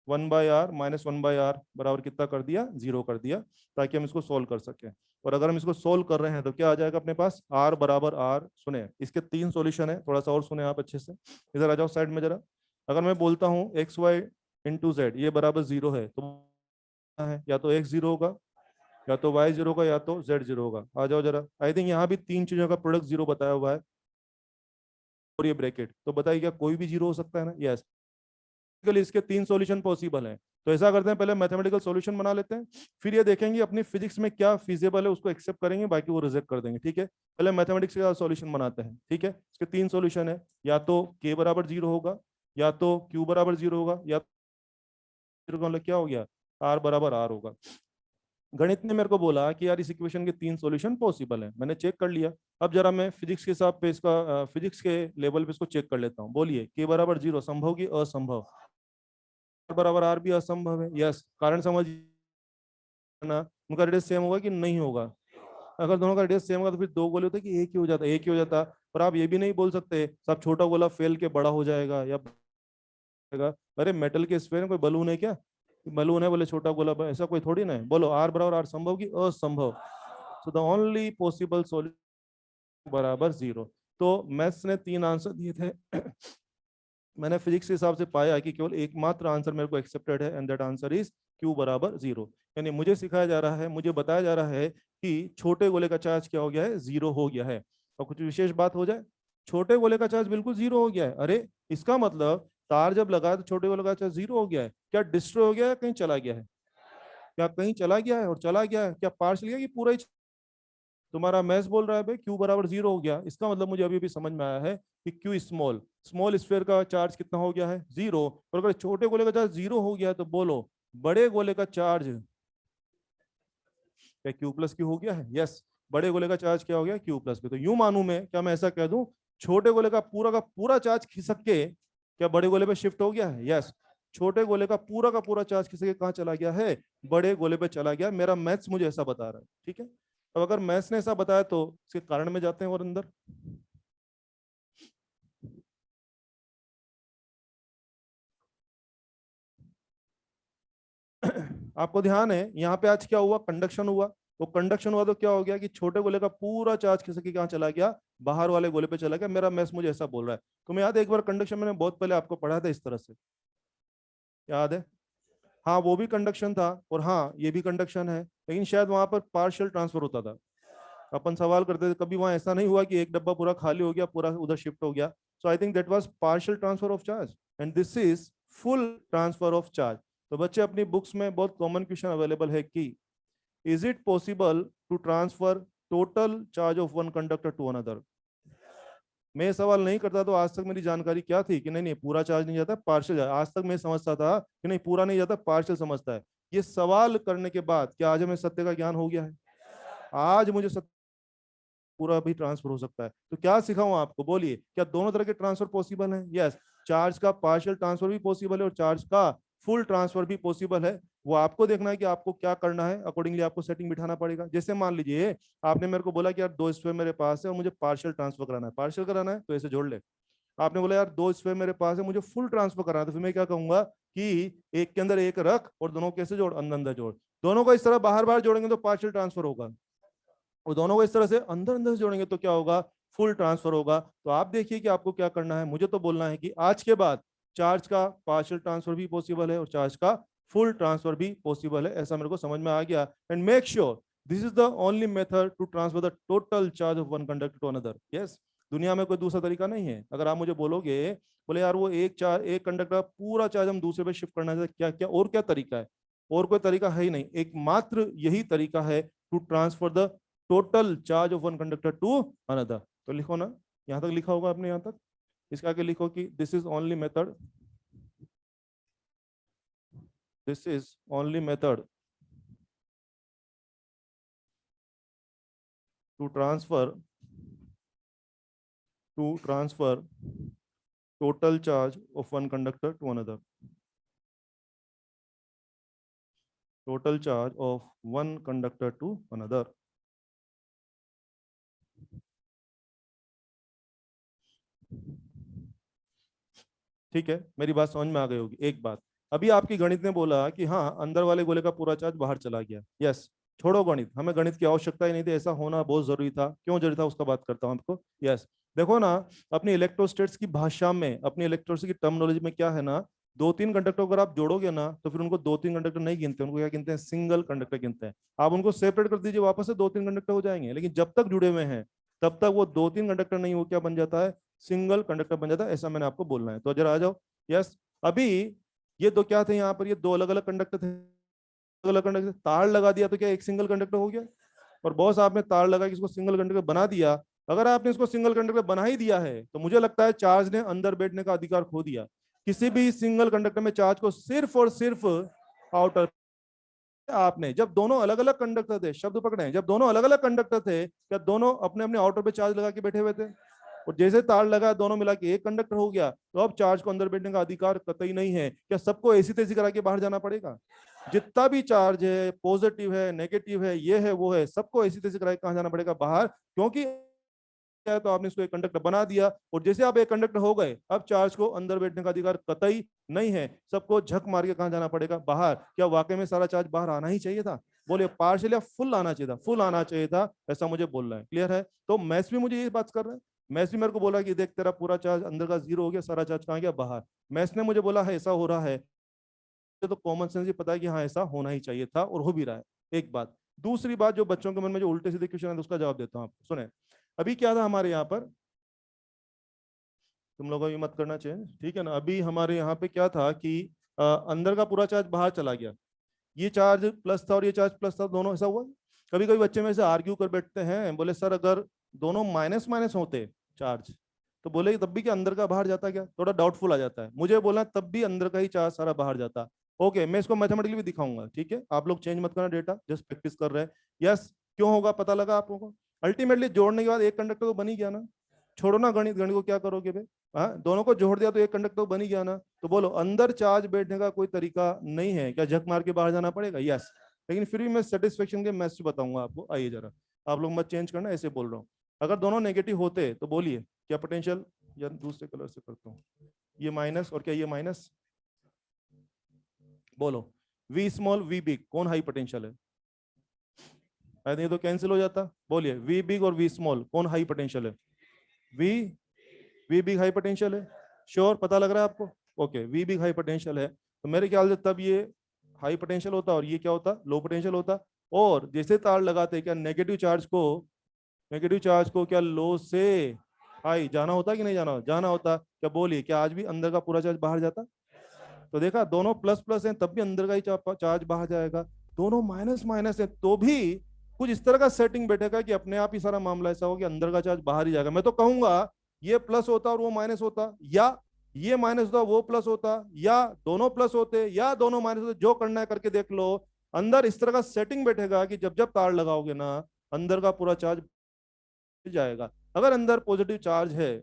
1/r माइनस 1/r बराबर कितना कर दिया, जीरो कर दिया, ताकि हम इसको सोल्व कर सकें। और अगर हम इसको सोल्व कर रहे हैं तो क्या आ जाएगा अपने पास, r बराबर r। सुने, इसके 3 सॉल्यूशन है, थोड़ा सा और सुने आप अच्छे से, इधर आ जाओ साइड में जरा। अगर मैं बोलता हूँ एक्स वाई इंटू जेड ये बराबर जीरो है, तो है या तो एक्स जीरो होगा, या तो वाई जीरो होगा, या तो जेड जीरो होगा। आ जाओ जरा, आई थिंक यहाँ भी 3 चीजों का प्रोडक्ट जीरो बताया हुआ है, और ये ब्रैकेट, तो बताइए क्या कोई भी जीरो हो सकता है ना। यस, इसके 3 सॉल्यूशन पॉसिबल हैं। तो ऐसा करते हैं, पहले मैथमेटिकल सॉल्यूशन बना लेते हैं, फिर ये देखेंगे अपनी फिजिक्स में क्या फीजिबल है उसको एक्सेप्ट करेंगे, बाकी वो रिजेक्ट कर देंगे। ठीक है, पहले मैथमेटिक्स का सॉल्यूशन बनाते हैं। ठीक है, इसके 3 सॉल्यूशन है, या तो k बराबर जीरो होगा, या तो q बराबर जीरो होगा, या तो क्या हो गया, r बराबर r होगा। गणित ने मेरे को बोला कि यार इस इक्वेशन के 3 सॉल्यूशन पॉसिबल हैं, मैंने चेक कर लिया। अब जरा मैं फिजिक्स के हिसाब पे इसका फिजिक्स के लेवल पे इसको चेक कर लेता हूँ। बोलिए, के बराबर जीरो संभव की असंभव, बराबर आर भी असंभव है। यस, कारण समझ ना, उनका रेडियस सेम होगा कि नहीं होगा। अगर दोनों का रेडियस सेम होगा तो फिर दो गोले होते कि एक ही हो जाता, एक ही हो जाता। पर आप ये भी नहीं बोल सकते सब छोटा गोला फेल के बड़ा हो जाएगा या अरे मेटल के स्फीयर में कोई बलून है क्या, बलून है बोले छोटा गोला, ऐसा कोई थोड़ी ना है। बोलो आर बराबर आर संभव की असंभव। So the only possible solution बराबर जीरो। तो मैथ्स ने 3 आंसर दिए थे मैंने फिजिक्स के हिसाब से पाया कि केवल एकमात्र आंसर मेरे को एक्सेप्टेड है, and that answer is Q बराबर जीरो। यानी मुझे सिखाया जा रहा है, मुझे बताया जा रहा है कि छोटे गोले का चार्ज क्या हो गया है, जीरो हो गया है। और कुछ विशेष बात हो जाए, छोटे गोले का चार्ज बिल्कुल जीरो हो गया है। अरे इसका मतलब तार जब लगा तो छोटे गोले का चार्ज जीरो हो गया है। क्या डिस्ट्रॉय हो गया है, कहीं चला गया है, क्या कहीं चला गया है, और चला गया है क्या पार्शियल गया कि पूरा ही। तुम्हारा मैथ्स बोल रहा है भाई क्यू बराबर जीरो हो गया, इसका मतलब मुझे अभी भी समझ में आया है कि क्यू स्मॉल, स्मॉल स्फीयर का चार्ज कितना हो गया है, जीरो। और अगर छोटे गोले का चार्ज जीरो हो गया है तो बोलो बड़े गोले का चार्ज क्या क्यू प्लस क्यू हो गया है। यस, बड़े गोले का चार्ज क्या हो गया, क्यू प्लस क्यू। तो यूं मानू मैं, क्या मैं ऐसा कह दूं छोटे गोले का पूरा चार्ज खिसक के क्या बड़े गोले पे शिफ्ट हो गया है। यस, छोटे गोले का पूरा चार्ज खिसक के कहाँ चला गया है, बड़े गोले पे चला गया। मेरा मैथ्स मुझे ऐसा बता रहा है। ठीक है, अब अगर मैथ्स ने ऐसा बताया तो इसके कारण में जाते हैं और अंदर। आपको ध्यान है यहाँ पे आज क्या हुआ, कंडक्शन हुआ। वो कंडक्शन हुआ तो क्या हो गया कि छोटे गोले का पूरा चार्ज खिसक के कहाँ चला गया, बाहर वाले गोले पे चला गया। मेरा मैथ्स मुझे ऐसा बोल रहा है। तुम्हें याद है एक बार कंडक्शन मैंने बहुत पहले आपको पढ़ा था इस तरह से, याद है। हाँ वो भी कंडक्शन था, और हाँ ये भी कंडक्शन है, लेकिन शायद वहां पर पार्शियल ट्रांसफर होता था। अपन सवाल करते थे, कभी वहां ऐसा नहीं हुआ कि एक डब्बा पूरा खाली हो गया, पूरा उधर शिफ्ट हो गया। So I think that was partial transfer of charge, and this is full transfer of charge. तो बच्चे अपनी बुक्स में बहुत कॉमन क्वेश्चन अवेलेबल है कि is it possible to transfer total charge of one conductor to another. मैं सवाल नहीं करता तो आज तक मेरी जानकारी क्या थी कि नहीं नहीं पूरा चार्ज नहीं जाता, पार्शियल। आज तक मैं समझता था कि नहीं पूरा नहीं जाता, पार्शियल समझता है। ये सवाल करने के बाद क्या आज हमें सत्य का ज्ञान हो गया है। आज मुझे सत्य पूरा भी ट्रांसफर हो सकता है। तो क्या सिखाऊं आपको, बोलिए क्या दोनों तरह के ट्रांसफर पॉसिबल है। यस, चार्ज का पार्शियल ट्रांसफर भी पॉसिबल है और चार्ज का फुल ट्रांसफर भी पॉसिबल है। वो आपको देखना है कि आपको क्या करना है, अकॉर्डिंगली आपको सेटिंग बिठाना पड़ेगा। जैसे मान लीजिए आपने मेरे को बोला कि यार 2 स्फीयर मेरे पास है और मुझे पार्शियल ट्रांसफर कराना है, पार्शियल कराना है तो ऐसे जोड़ ले। आपने बोला यार 2 स्फीयर मेरे पास है मुझे फुल ट्रांसफर कराना है, तो फिर मैं क्या कहूंगा कि एक के अंदर एक रख और दोनों कैसे जोड़, अंदर अंदर जोड़। दोनों को इस तरह बाहर बाहर जोड़ेंगे तो पार्शियल ट्रांसफर होगा, और दोनों को इस तरह से अंदर अंदर से जोड़ेंगे तो क्या होगा, फुल ट्रांसफर होगा। तो आप देखिए कि आपको क्या करना है, मुझे तो बोलना है कि आज के बाद चार्ज का पार्शियल ट्रांसफर भी पॉसिबल है और चार्ज का फुल ट्रांसफर भी पॉसिबल है, ऐसा मेरे को समझ में आ गया। And make sure this is the only method to transfer the total charge of one conductor to another. Yes, दुनिया में कोई दूसरा तरीका नहीं है। अगर आप मुझे बोलोगे, बोले यार वो एक कंडक्टर पूरा चार्ज हम दूसरे पे शिफ्ट करना है, क्या क्या और क्या तरीका है, और कोई तरीका है ही नहीं, एकमात्र यही तरीका है to transfer the total charge of one conductor to another. तो लिखो ना, यहां तक लिखा होगा आपने, यहां तक इसके आगे लिखो कि this is only method, this is only method to transfer total charge of one conductor to another, total charge of one conductor to another। ठीक है, मेरी बात समझ में आ गई होगी। एक बात, अभी आपकी गणित ने बोला कि हाँ अंदर वाले गोले का पूरा चार्ज बाहर चला गया। यस, छोड़ो गणित, हमें गणित की आवश्यकता ही नहीं थी, ऐसा होना बहुत जरूरी था। क्यों जरूरी था उसका बात करता हूं आपको। यस, देखो ना, अपनी इलेक्ट्रोस्टेट्स की भाषा में, अपनी इलेक्ट्रोस्टेट की टर्मिनोलॉजी में क्या है ना, दो तीन कंडक्टर अगर आप जोड़ोगे ना तो फिर उनको दो तीन कंडक्टर नहीं गिनते, उनको क्या गिनते हैं, सिंगल कंडक्टर गिनते हैं। आप उनको सेपरेट कर दीजिए, वापस से दो तीन कंडक्टर हो जाएंगे, लेकिन जब तक जुड़े हुए हैं तब तक वो दो तीन कंडक्टर नहीं, वो क्या बन जाता है, सिंगल कंडक्टर बन जाता है। ऐसा मैंने आपको बोलना है, तो जरा आ जाओ। यस, अभी ये दो क्या थे यहाँ पर, ये दो अलग अलग कंडक्टर थे, अलग अलग कंडक्टर, तार लगा दिया तो क्या एक सिंगल कंडक्टर हो गया। और बॉस आपने तार लगा के इसको सिंगल कंडक्टर बना दिया। अगर आपने इसको सिंगल कंडक्टर बना ही दिया है तो मुझे लगता है चार्ज ने अंदर बैठने का अधिकार खो दिया। किसी भी सिंगल कंडक्टर में चार्ज को सिर्फ और सिर्फ आउटर, आपने जब दोनों अलग अलग कंडक्टर थे, शब्द पकड़े, जब दोनों अलग अलग कंडक्टर थे, क्या दोनों अपने अपने आउटर पे चार्ज लगा के बैठे हुए थे, और जैसे तार लगा दोनों मिला के एक कंडक्टर हो गया, तो अब चार्ज को अंदर बैठने का अधिकार कतई नहीं है। क्या सबको ऐसी तैसी करा के बाहर जाना पड़ेगा? जितना भी चार्ज है, पॉजिटिव है, नेगेटिव है, ये है वो है, सबको ऐसी तैसी करा के कहां जाना पड़ेगा, बाहर। क्योंकि तो आपने इसको एक कंडक्टर बना दिया, और जैसे आप एक कंडक्टर हो गए, अब चार्ज को अंदर बैठने का अधिकार कतई नहीं है, सबको झक मार के कहां जाना पड़ेगा, बाहर। क्या वाकई में सारा चार्ज बाहर आना ही चाहिए था? बोले पार्शियल या फुल आना चाहिए था? फुल आना चाहिए था, ऐसा मुझे बोलना है। क्लियर है? तो मैथ्स भी मुझे ये बात कर रहा है, मैथ्स भी मेरे को बोला कि देख तेरा पूरा चार्ज अंदर का जीरो हो गया, सारा चार्ज कहां गया, बाहर। मैथ्स ने मुझे बोला है ऐसा हो रहा है, तो कॉमन सेंस ही पता है कि हाँ ऐसा होना ही चाहिए था और हो भी रहा है। एक बात, दूसरी बात, जो बच्चों के मन में जो उल्टे सीधे क्वेश्चन है उसका जवाब देता हूँ आपको। सुने, अभी क्या था हमारे यहाँ पर, तुम लोगों को मत करना चाहिए, ठीक है ना। अभी हमारे यहाँ पे क्या था कि अंदर का पूरा चार्ज बाहर चला गया, ये चार्ज प्लस था और ये चार्ज प्लस था, दोनों ऐसा हुआ। कभी कभी बच्चे में से आर्ग्यू कर बैठते हैं, बोले सर अगर दोनों माइनस माइनस होते चार्ज, तो बोले तब भी क्या अंदर का बाहर जाता क्या? थोड़ा डाउटफुल आ जाता है। मुझे बोला तब भी अंदर का ही चार्ज सारा बाहर जाता। ओके, मैं इसको मैथमेटिकली भी दिखाऊंगा, ठीक है। आप लोग चेंज मत करना डेटा, जस्ट प्रैक्टिस कर रहे हैं। यस, क्यों होगा पता लगा आप लोगों को? अल्टीमेटली जोड़ने के बाद एक कंडक्टर तो बन ही गया ना। छोड़ो ना गणित, गणित को क्या करोगे भाई, हाँ दोनों को जोड़ दिया तो एक कंडक्टर तो बन ही गया ना। तो बोलो अंदर चार्ज बैठने का कोई तरीका नहीं है क्या? झक मार के बाहर जाना पड़ेगा? यस, लेकिन फिर भी मैं सेटिस्फेक्शन के मैथ्स बताऊंगा आपको। आइए जरा, आप लोग मत चेंज करना, ऐसे बोल रहा हूँ। अगर दोनों नेगेटिव होते तो बोलिए क्या पोटेंशियल, या दूसरे कलर से करता हूँ, ये माइनस और क्या ये माइनस, बोलो वी स्मॉल वी बिग कौन हाई पोटेंशियल है? नहीं तो कैंसिल हो जाता। बोलिए वी बिग और वी स्मॉल कौन हाई पोटेंशियल है? V V big high potential है। श्योर, पता लग रहा है आपको? Okay, V big high potential है, तो मेरे ख्याल से तब ये हाई पोटेंशियल होता और ये क्या होता, लो पोटेंशियल होता। और जैसे तार लगाते क्या नेगेटिव चार्ज को क्या लो से हाई जाना होता कि नहीं जाना होता? क्या बोलिए, क्या आज भी अंदर का पूरा चार्ज बाहर जाता? तो देखा, दोनों प्लस प्लस हैं तब भी अंदर का ही चार्ज बाहर जाएगा, दोनों माइनस माइनस है तो भी कुछ इस तरह का सेटिंग बैठेगा कि अपने आप ही सारा मामला ऐसा हो कि अंदर का चार्ज बाहर ही जाएगा। मैं तो कहूंगा ये प्लस होता और वो माइनस होता, या ये माइनस होता वो प्लस होता, या दोनों प्लस होते या दोनों माइनस होते, जो करना है करके देख लो। अंदर इस तरह का सेटिंग बैठेगा कि जब जब तार लगाओगे ना, अंदर का पूरा चार्ज जाएगा। अगर अंदर पॉजिटिव चार्ज है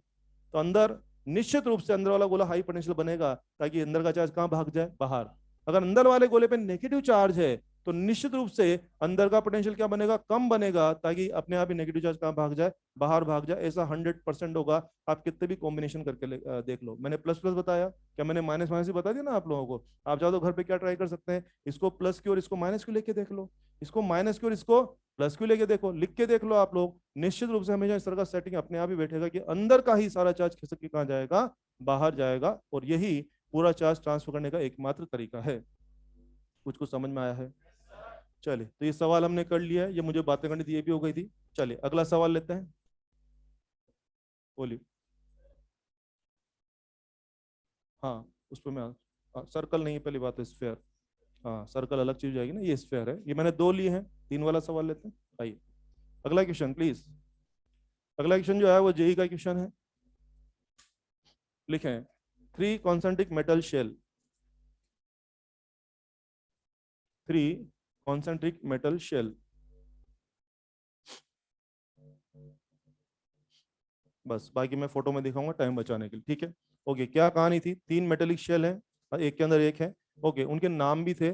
तो अंदर निश्चित रूप से अंदर वाला गोला हाई पोटेंशियल बनेगा, ताकि अंदर का चार्ज कहां भाग जाए, बाहर। अगर अंदर वाले गोले पे नेगेटिव चार्ज है तो निश्चित रूप से अंदर का पोटेंशियल क्या बनेगा, कम बनेगा, ताकि अपने आप ही नेगेटिव चार्ज कहाँ भाग जाए, बाहर भाग जाए। ऐसा 100% होगा। आप कितने भी कॉम्बिनेशन करके देख लो। मैंने प्लस प्लस बताया, क्या मैंने माइनस माइनस ही बता दिया ना आप लोगों को। आप चाहो तो घर पे क्या ट्राई कर सकते हैं, इसको प्लस की और इसको माइनस की लेके देख लो, इसको माइनस की और इसको प्लस की लेके देखो, लिख के देख लो आप लोग। निश्चित रूप से हमेशा इस तरह का सेटिंग अपने आप ही बैठेगा कि अंदर का ही सारा चार्ज खिसक के कहाँ जाएगा, बाहर जाएगा। और यही पूरा चार्ज ट्रांसफर करने का एकमात्र तरीका है। कुछ कुछ समझ में आया है? चलिए, तो ये सवाल हमने कर लिया है, ये मुझे बातें करनी थी, ये भी हो गई थी। चलिए अगला सवाल लेते हैं, बोलिए। हाँ, उस पर मैं सर्कल नहीं है, पहली बात है स्फेयर। हाँ, सर्कल अलग चीज जाएगी ना, ये स्फेयर है। ये मैंने दो लिए हैं, तीन वाला सवाल लेते हैं। आइए अगला क्वेश्चन प्लीज। अगला क्वेश्चन जो है वो जेई का क्वेश्चन है। लिखें, 3 concentric metal shell, 3 concentric metal shell. बस बाकी मैं फोटो में दिखाऊंगा टाइम बचाने के लिए, ठीक है। ओके, क्या कहानी थी, 3 मेटेलिक शेल हैं, एक के अंदर एक है। ओके, उनके नाम भी थे,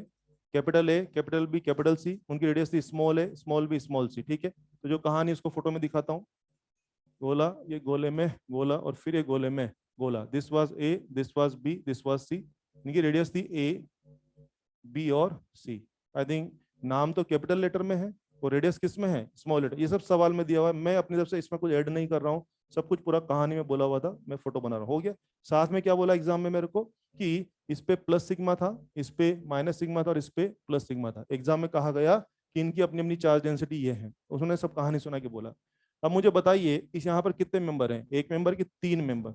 capital A, capital B, capital C. उनकी रेडियस थी small a, small b, small c, ठीक है। तो जो कहानी उसको फोटो में दिखाता हूँ। गोला, ये गोले में गोला, और फिर ये गोले में गोला। This was A, this was B, this was C. इनकी रेडियस थी ए, बी और सी। आई थिंक नाम तो कैपिटल लेटर में है और रेडियस किस में है, स्मॉल लेटर। ये सब सवाल में दिया हुआ है, मैं अपनी तरफ से इसमें कुछ ऐड नहीं कर रहा हूँ, सब कुछ पूरा कहानी में बोला हुआ था, मैं फोटो बना रहा हूँ। हो गया। साथ में क्या बोला एग्जाम में मेरे को, कि इस पे प्लस सिग्मा था, इस पे माइनस सिग्मा था, और इस पे प्लस सिग्मा था। एग्जाम में कहा गया कि इनकी अपनी अपनी चार्ज डेंसिटी ये है, उसने सब कहानी सुना के बोला। अब मुझे बताइए, इस यहाँ पर कितने मेंबर हैं, एक मेंबर की 3 मेंबर।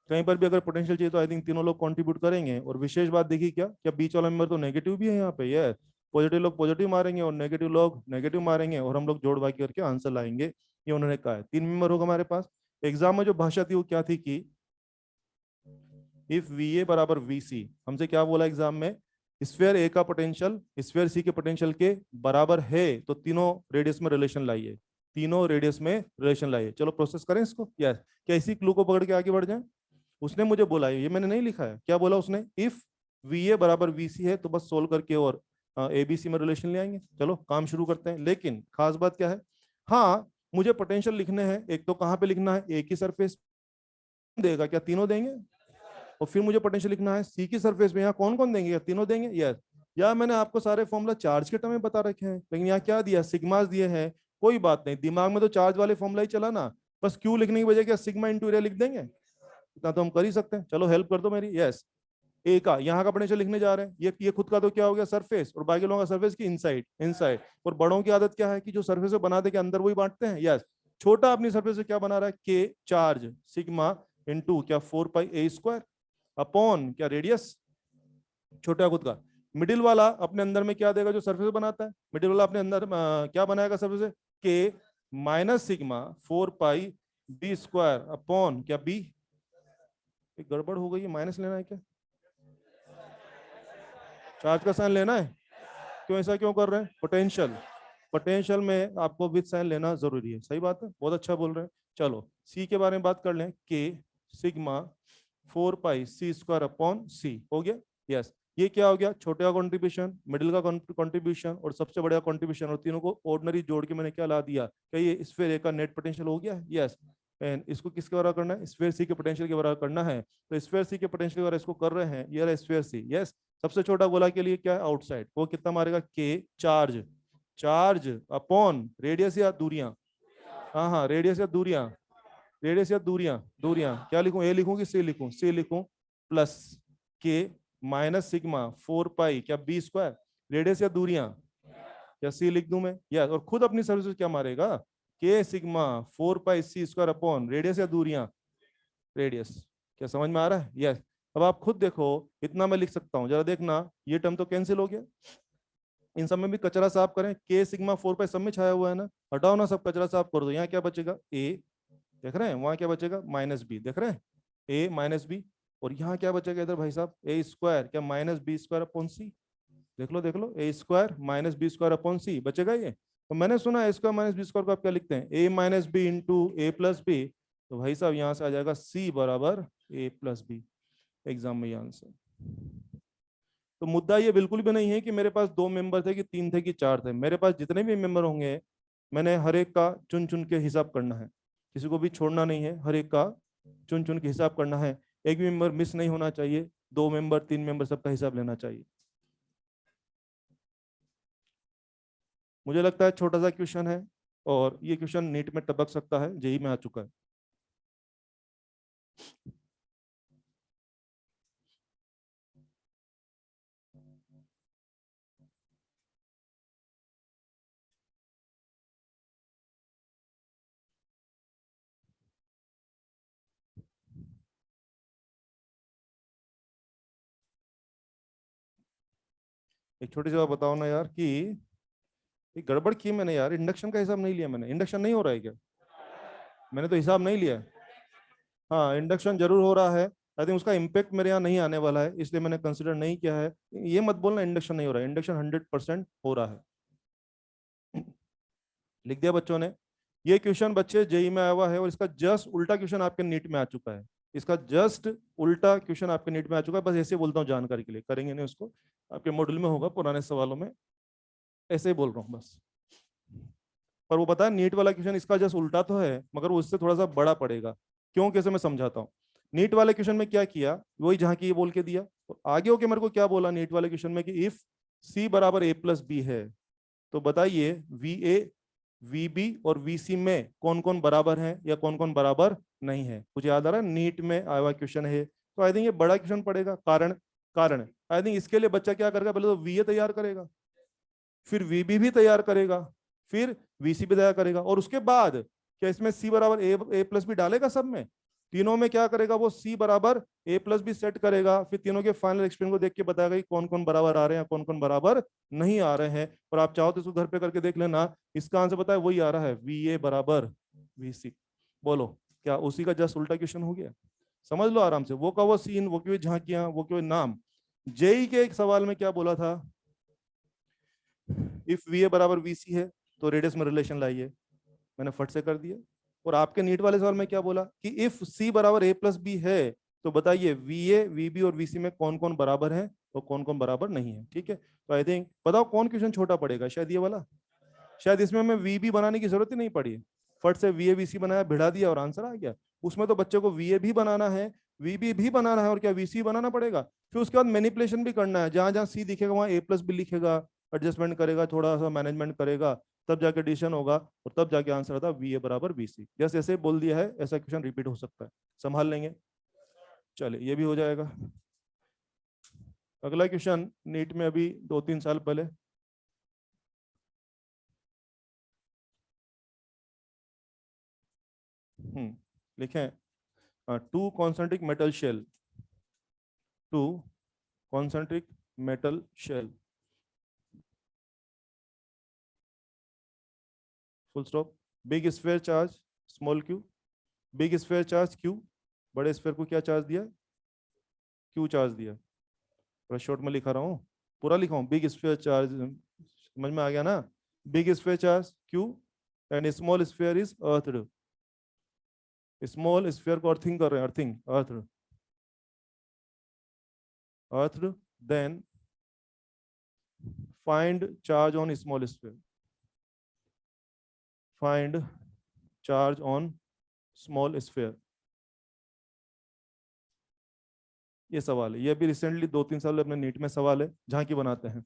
कहीं पर भी अगर पोटेंशियल चाहिए तो आई थिंक तीनों लोग कंट्रीब्यूट करेंगे। और विशेष बात देखिए, क्या क्या बीच वाला मेंबर तो नेगेटिव भी है यहाँ पे। ये पॉजिटिव लोग पॉजिटिव मारेंगे और नेगेटिव लोग नेगेटिव मारेंगे, और हम लोग जोड़ बाकी करके आंसर लाएंगे। ये उन्होंने कहा है। 3 मेंबर होगा हमारे पास। एग्जाम में जो भाषा थी वो क्या थी, कि इफ वी ए बराबर वी सी, हमसे क्या बोला एग्जाम में, स्फीयर ए का पोटेंशियल स्फीयर सी के पोटेंशियल के बराबर है तो तीनों रेडियस में रिलेशन लाइए, तीनों रेडियस में रिलेशन लाइए। चलो प्रोसेस करें इसको। यस, क्या इसी क्लू को पकड़ के आगे बढ़ जाए। उसने मुझे बोला, ये मैंने नहीं लिखा है, क्या बोला उसने, इफ वी ए बराबर वी सी है तो बस सोल्व करके और ए बी सी में रिलेशन ले आएंगे। चलो काम शुरू करते हैं। लेकिन खास बात क्या है, हाँ मुझे पोटेंशियल लिखने हैं, एक तो कहाँ पे लिखना है, एक ही सरफेस देगा, क्या तीनों देंगे। और फिर मुझे पोटेंशियल लिखना है सी की सरफेस में, यहाँ कौन कौन देंगे, क्या तीनों देंगे। यस, या मैंने आपको सारे फॉर्मूला चार्ज के टर्म में बता रखे हैं, लेकिन यहाँ क्या दिया, सिग्मास दिए हैं। कोई बात नहीं, दिमाग में तो चार्ज वाले फॉर्मूला ही चला ना, बस क्यू लिखने की बजाय क्या सिग्मा इंटू एरिया लिख देंगे, इतना तो हम कर ही सकते हैं। चलो हेल्प कर दो मेरी। यस, ए का यहाँ का पोटेंशियल लिखने जा रहे हैं, ये खुद का तो क्या हो गया, सरफेस, और बाकी लोगों का सरफेस की इनसाइड इनसाइड। और बड़ों की आदत क्या है कि जो सरफेस बना दे के अंदर वही बांटते हैं। यस, छोटा अपनी सरफेस से क्या बना रहा है, के चार्ज सिग्मा इंटू क्या 4 पाई ए स्क्वायर अपॉन क्या रेडियस, छोटा खुद का। मिडिल वाला अपने अंदर में क्या देगा, जो सरफेस बनाता है, मिडिल वाला अपने अंदर क्या बनाएगा सरफेस, के माइनस सिग्मा 4 पाई बी स्क्वायर अपॉन क्या बी। एक गड़बड़ हो गई है, माइनस लेना है क्या, चार्ज का साइन लेना है, क्यों ऐसा क्यों कर रहे हैं, पोटेंशियल, पोटेंशियल में आपको विद साइन लेना जरूरी है। सही बात है, बहुत अच्छा बोल रहे हैं। चलो सी के बारे में बात कर लें, के सिग्मा 4 पाई सी स्क्वायर अपॉन सी। हो गया। यस, ये क्या हो गया, छोटे का कॉन्ट्रीब्यूशन, मिडिल का कॉन्ट्रीब्यूशन और सबसे बड़ा कॉन्ट्रीब्यूशन, और तीनों को ऑर्डिनरी जोड़ के मैंने क्या ला दिया, क्या ये स्फीयर ए का नेट पोटेंशियल हो गया। यस, एंड इसको किसके बराबर करना है, स्फीयर सी के पोटेंशियल के बराबर करना है। तो स्फीयर सी के पोटेंशियल के बराबर इसको कर रहे हैं, ये रहा स्फीयर सी। यस, सबसे छोटा गोला के लिए क्या है, आउटसाइड, वो कितना मारेगा, के चार्ज, चार्ज अपॉन रेडियस या दूरियां। हाँ हाँ, रेडियस या दूरियां, रेडियस या दूरियां, दूरियां क्या लिखूं, ए लिखूं कि सी लिखूं, सी लिखूं, प्लस के माइनस सिग्मा 4 पाई क्या बी स्क्वायर, रेडियस या दूरियां, या सी लिख दूं मैं। यस, और खुद अपनी सर्विस क्या मारेगा, के सिग्मा 4 पाई सी स्क्वायर अपॉन रेडियस या दूरियां, रेडियस। क्या समझ में आ रहा है। यस, अब आप खुद देखो, इतना मैं लिख सकता हूं, जरा देखना, ये टर्म तो कैंसिल हो गया, इन सब में भी कचरा साफ करें, के सिग्मा 4 पाई सब में छाया हुआ है ना, हटाओ ना, सब कचरा साफ कर दो। यहाँ क्या बचेगा, ए, देख रहे हैं, वहां क्या बचेगा, माइनस बी, देख रहे हैं, ए माइनस बी। और यहाँ क्या बचेगा इधर भाई साहब, ए स्क्वायर क्या minus B square upon C. देख लो, A square minus B square upon C बचेगा ये। तो मैंने सुना A square minus B square को आप क्या लिखते हैं, A minus B into A plus B. तो भाई साहब यहाँ से आ जाएगा सी बराबर ए प्लस बी, एग्जाम में ये आंसर। तो मुद्दा ये बिल्कुल भी नहीं है कि मेरे पास 2 मेंबर थे कि 3 थे कि 4 थे। मेरे पास जितने भी मेंबर होंगे मैंने हर एक का चुन चुन के हिसाब करना है, किसी को भी छोड़ना नहीं है, हर एक का चुन चुन के हिसाब करना है। एक भी मेंबर मिस नहीं होना चाहिए, 2 मेंबर 3 मेंबर सबका हिसाब लेना चाहिए। मुझे लगता है छोटा सा क्वेश्चन है और ये क्वेश्चन नीट में टपक सकता है, जेई में आ चुका है। एक छोटी सी बात बताओ ना यार कि ये गड़बड़ की मैंने यार, इंडक्शन का हिसाब नहीं लिया मैंने। इंडक्शन नहीं हो रहा है क्या? मैंने तो हिसाब नहीं लिया। हाँ, इंडक्शन जरूर हो रहा है। आई थिंक उसका इम्पेक्ट मेरे यहाँ नहीं आने वाला है, इसलिए मैंने कंसिडर नहीं किया है। ये मत बोलना इंडक्शन नहीं हो रहा है, इंडक्शन 100% हो रहा है। लिख दिया बच्चों ने? ये क्वेश्चन बच्चे जेई में आया हुआ है और इसका जस्ट उल्टा क्वेश्चन आपके नीट में आ चुका है। इसका जस्ट उल्टा क्वेश्चन आपके नीट में आ चुका है। बस ऐसे बोलता हूँ जानकारी के लिए, करेंगे नहीं उसको, आपके मॉड्यूल में होगा पुराने सवालों में, ऐसे ही बोल रहा हूँ बस। पर वो पता है नीट वाला क्वेश्चन इसका जस्ट उल्टा तो है, मगर वो उससे थोड़ा सा बड़ा पड़ेगा। क्यों, कैसे, मैं समझाता हूँ। नीट वाले क्वेश्चन में क्या किया, वही जहां की ये बोल के दिया, और आगे होके मेरे को क्या बोला नीट वाले क्वेश्चन में कि इफ सी बराबर ए प्लस बी है तो बताइए वी ए वी बी और वी सी में कौन कौन बराबर है या कौन कौन बराबर नहीं है। कुछ याद आ रहा है? नीट में आया हुआ क्वेश्चन है, तो आई थिंक ये बड़ा क्वेश्चन पड़ेगा। कारण कारण आई थिंक इसके लिए बच्चा क्या करेगा, पहले तो वी ए तैयार करेगा, फिर वीबी भी तैयार करेगा, फिर वीसी भी तैयार करेगा, और उसके बाद क्या इसमें सी बराबर ए प्लस बी डालेगा सब में? तीनों में क्या करेगा वो, सी बराबर ए प्लस बी सेट करेगा, फिर तीनों के फाइनल एक्सप्रेशन को देख के बताएगा कि कौन कौन बराबर आ रहे हैं कौन कौन बराबर नहीं आ रहे हैं। और आप चाहो तो इसको घर पे करके देख लेना, इसका आंसर पता है वही आ रहा है, वी ए बराबर वी सी। बोलो क्या उसी का जस्ट उल्टा क्वेश्चन हो गया? समझ लो आराम से, वो का वो सीन, वो क्यों झांकियां, वो क्यों नाम। जेई के एक सवाल में क्या बोला था, इफ वी ए बराबर वी सी है तो रेडियस में रिलेशन लाइए, मैंने फट से कर दिया। और आपके नीट वाले सवाल में क्या बोला कि इफ सी बराबर ए प्लस बी है तो बताइए वी ए वी बी और वी सी में कौन कौन बराबर है और कौन कौन बराबर नहीं है। ठीक है, तो आई थिंक बताओ कौन क्वेश्चन छोटा पड़ेगा, शायद ये वाला। शायद इसमें हमें वी बी बनाने की जरूरत ही नहीं पड़ी, फट से वी ए वी सी बनाया, भिड़ा दिया और आंसर आ गया। उसमें तो बच्चे को वी ए भी बनाना है, वी बी भी बनाना है, और क्या वी सी बनाना पड़ेगा। फिर उसके बाद मैनिपुलेशन भी करना है, जहां जहां सी दिखेगा वहां ए प्लस भी लिखेगा, एडजस्टमेंट करेगा, थोड़ा सा मैनेजमेंट करेगा, तब जाके एडिशन होगा और तब जाके आंसर आता वी ए बराबर वी सी। जैसे ऐसे बोल दिया है, ऐसा क्वेश्चन रिपीट हो सकता है, संभाल लेंगे। चलिए ये भी हो जाएगा। अगला क्वेश्चन नीट में अभी 2-3 साल पहले, लिखें, two concentric metal shell, two concentric metal shell, full stop. Big sphere charge small q, big sphere charge q, बड़े स्फेयर को क्या चार्ज दिया, क्यू चार्ज दिया। पूरा शॉर्ट में लिखा रहा हूँ, पूरा लिखा हूँ, बिग स्फेयर चार्ज, समझ में आ गया ना? Big sphere charge Q and small sphere is earthed. Small sphere को अर्थिंग कर रहे हैं, earthing, earthed, earthed, then find charge on small sphere, find charge on small sphere. ये सवाल है, ये भी रिसेंटली 2-3 साल अपने नीट में सवाल है, झांकी बनाते हैं,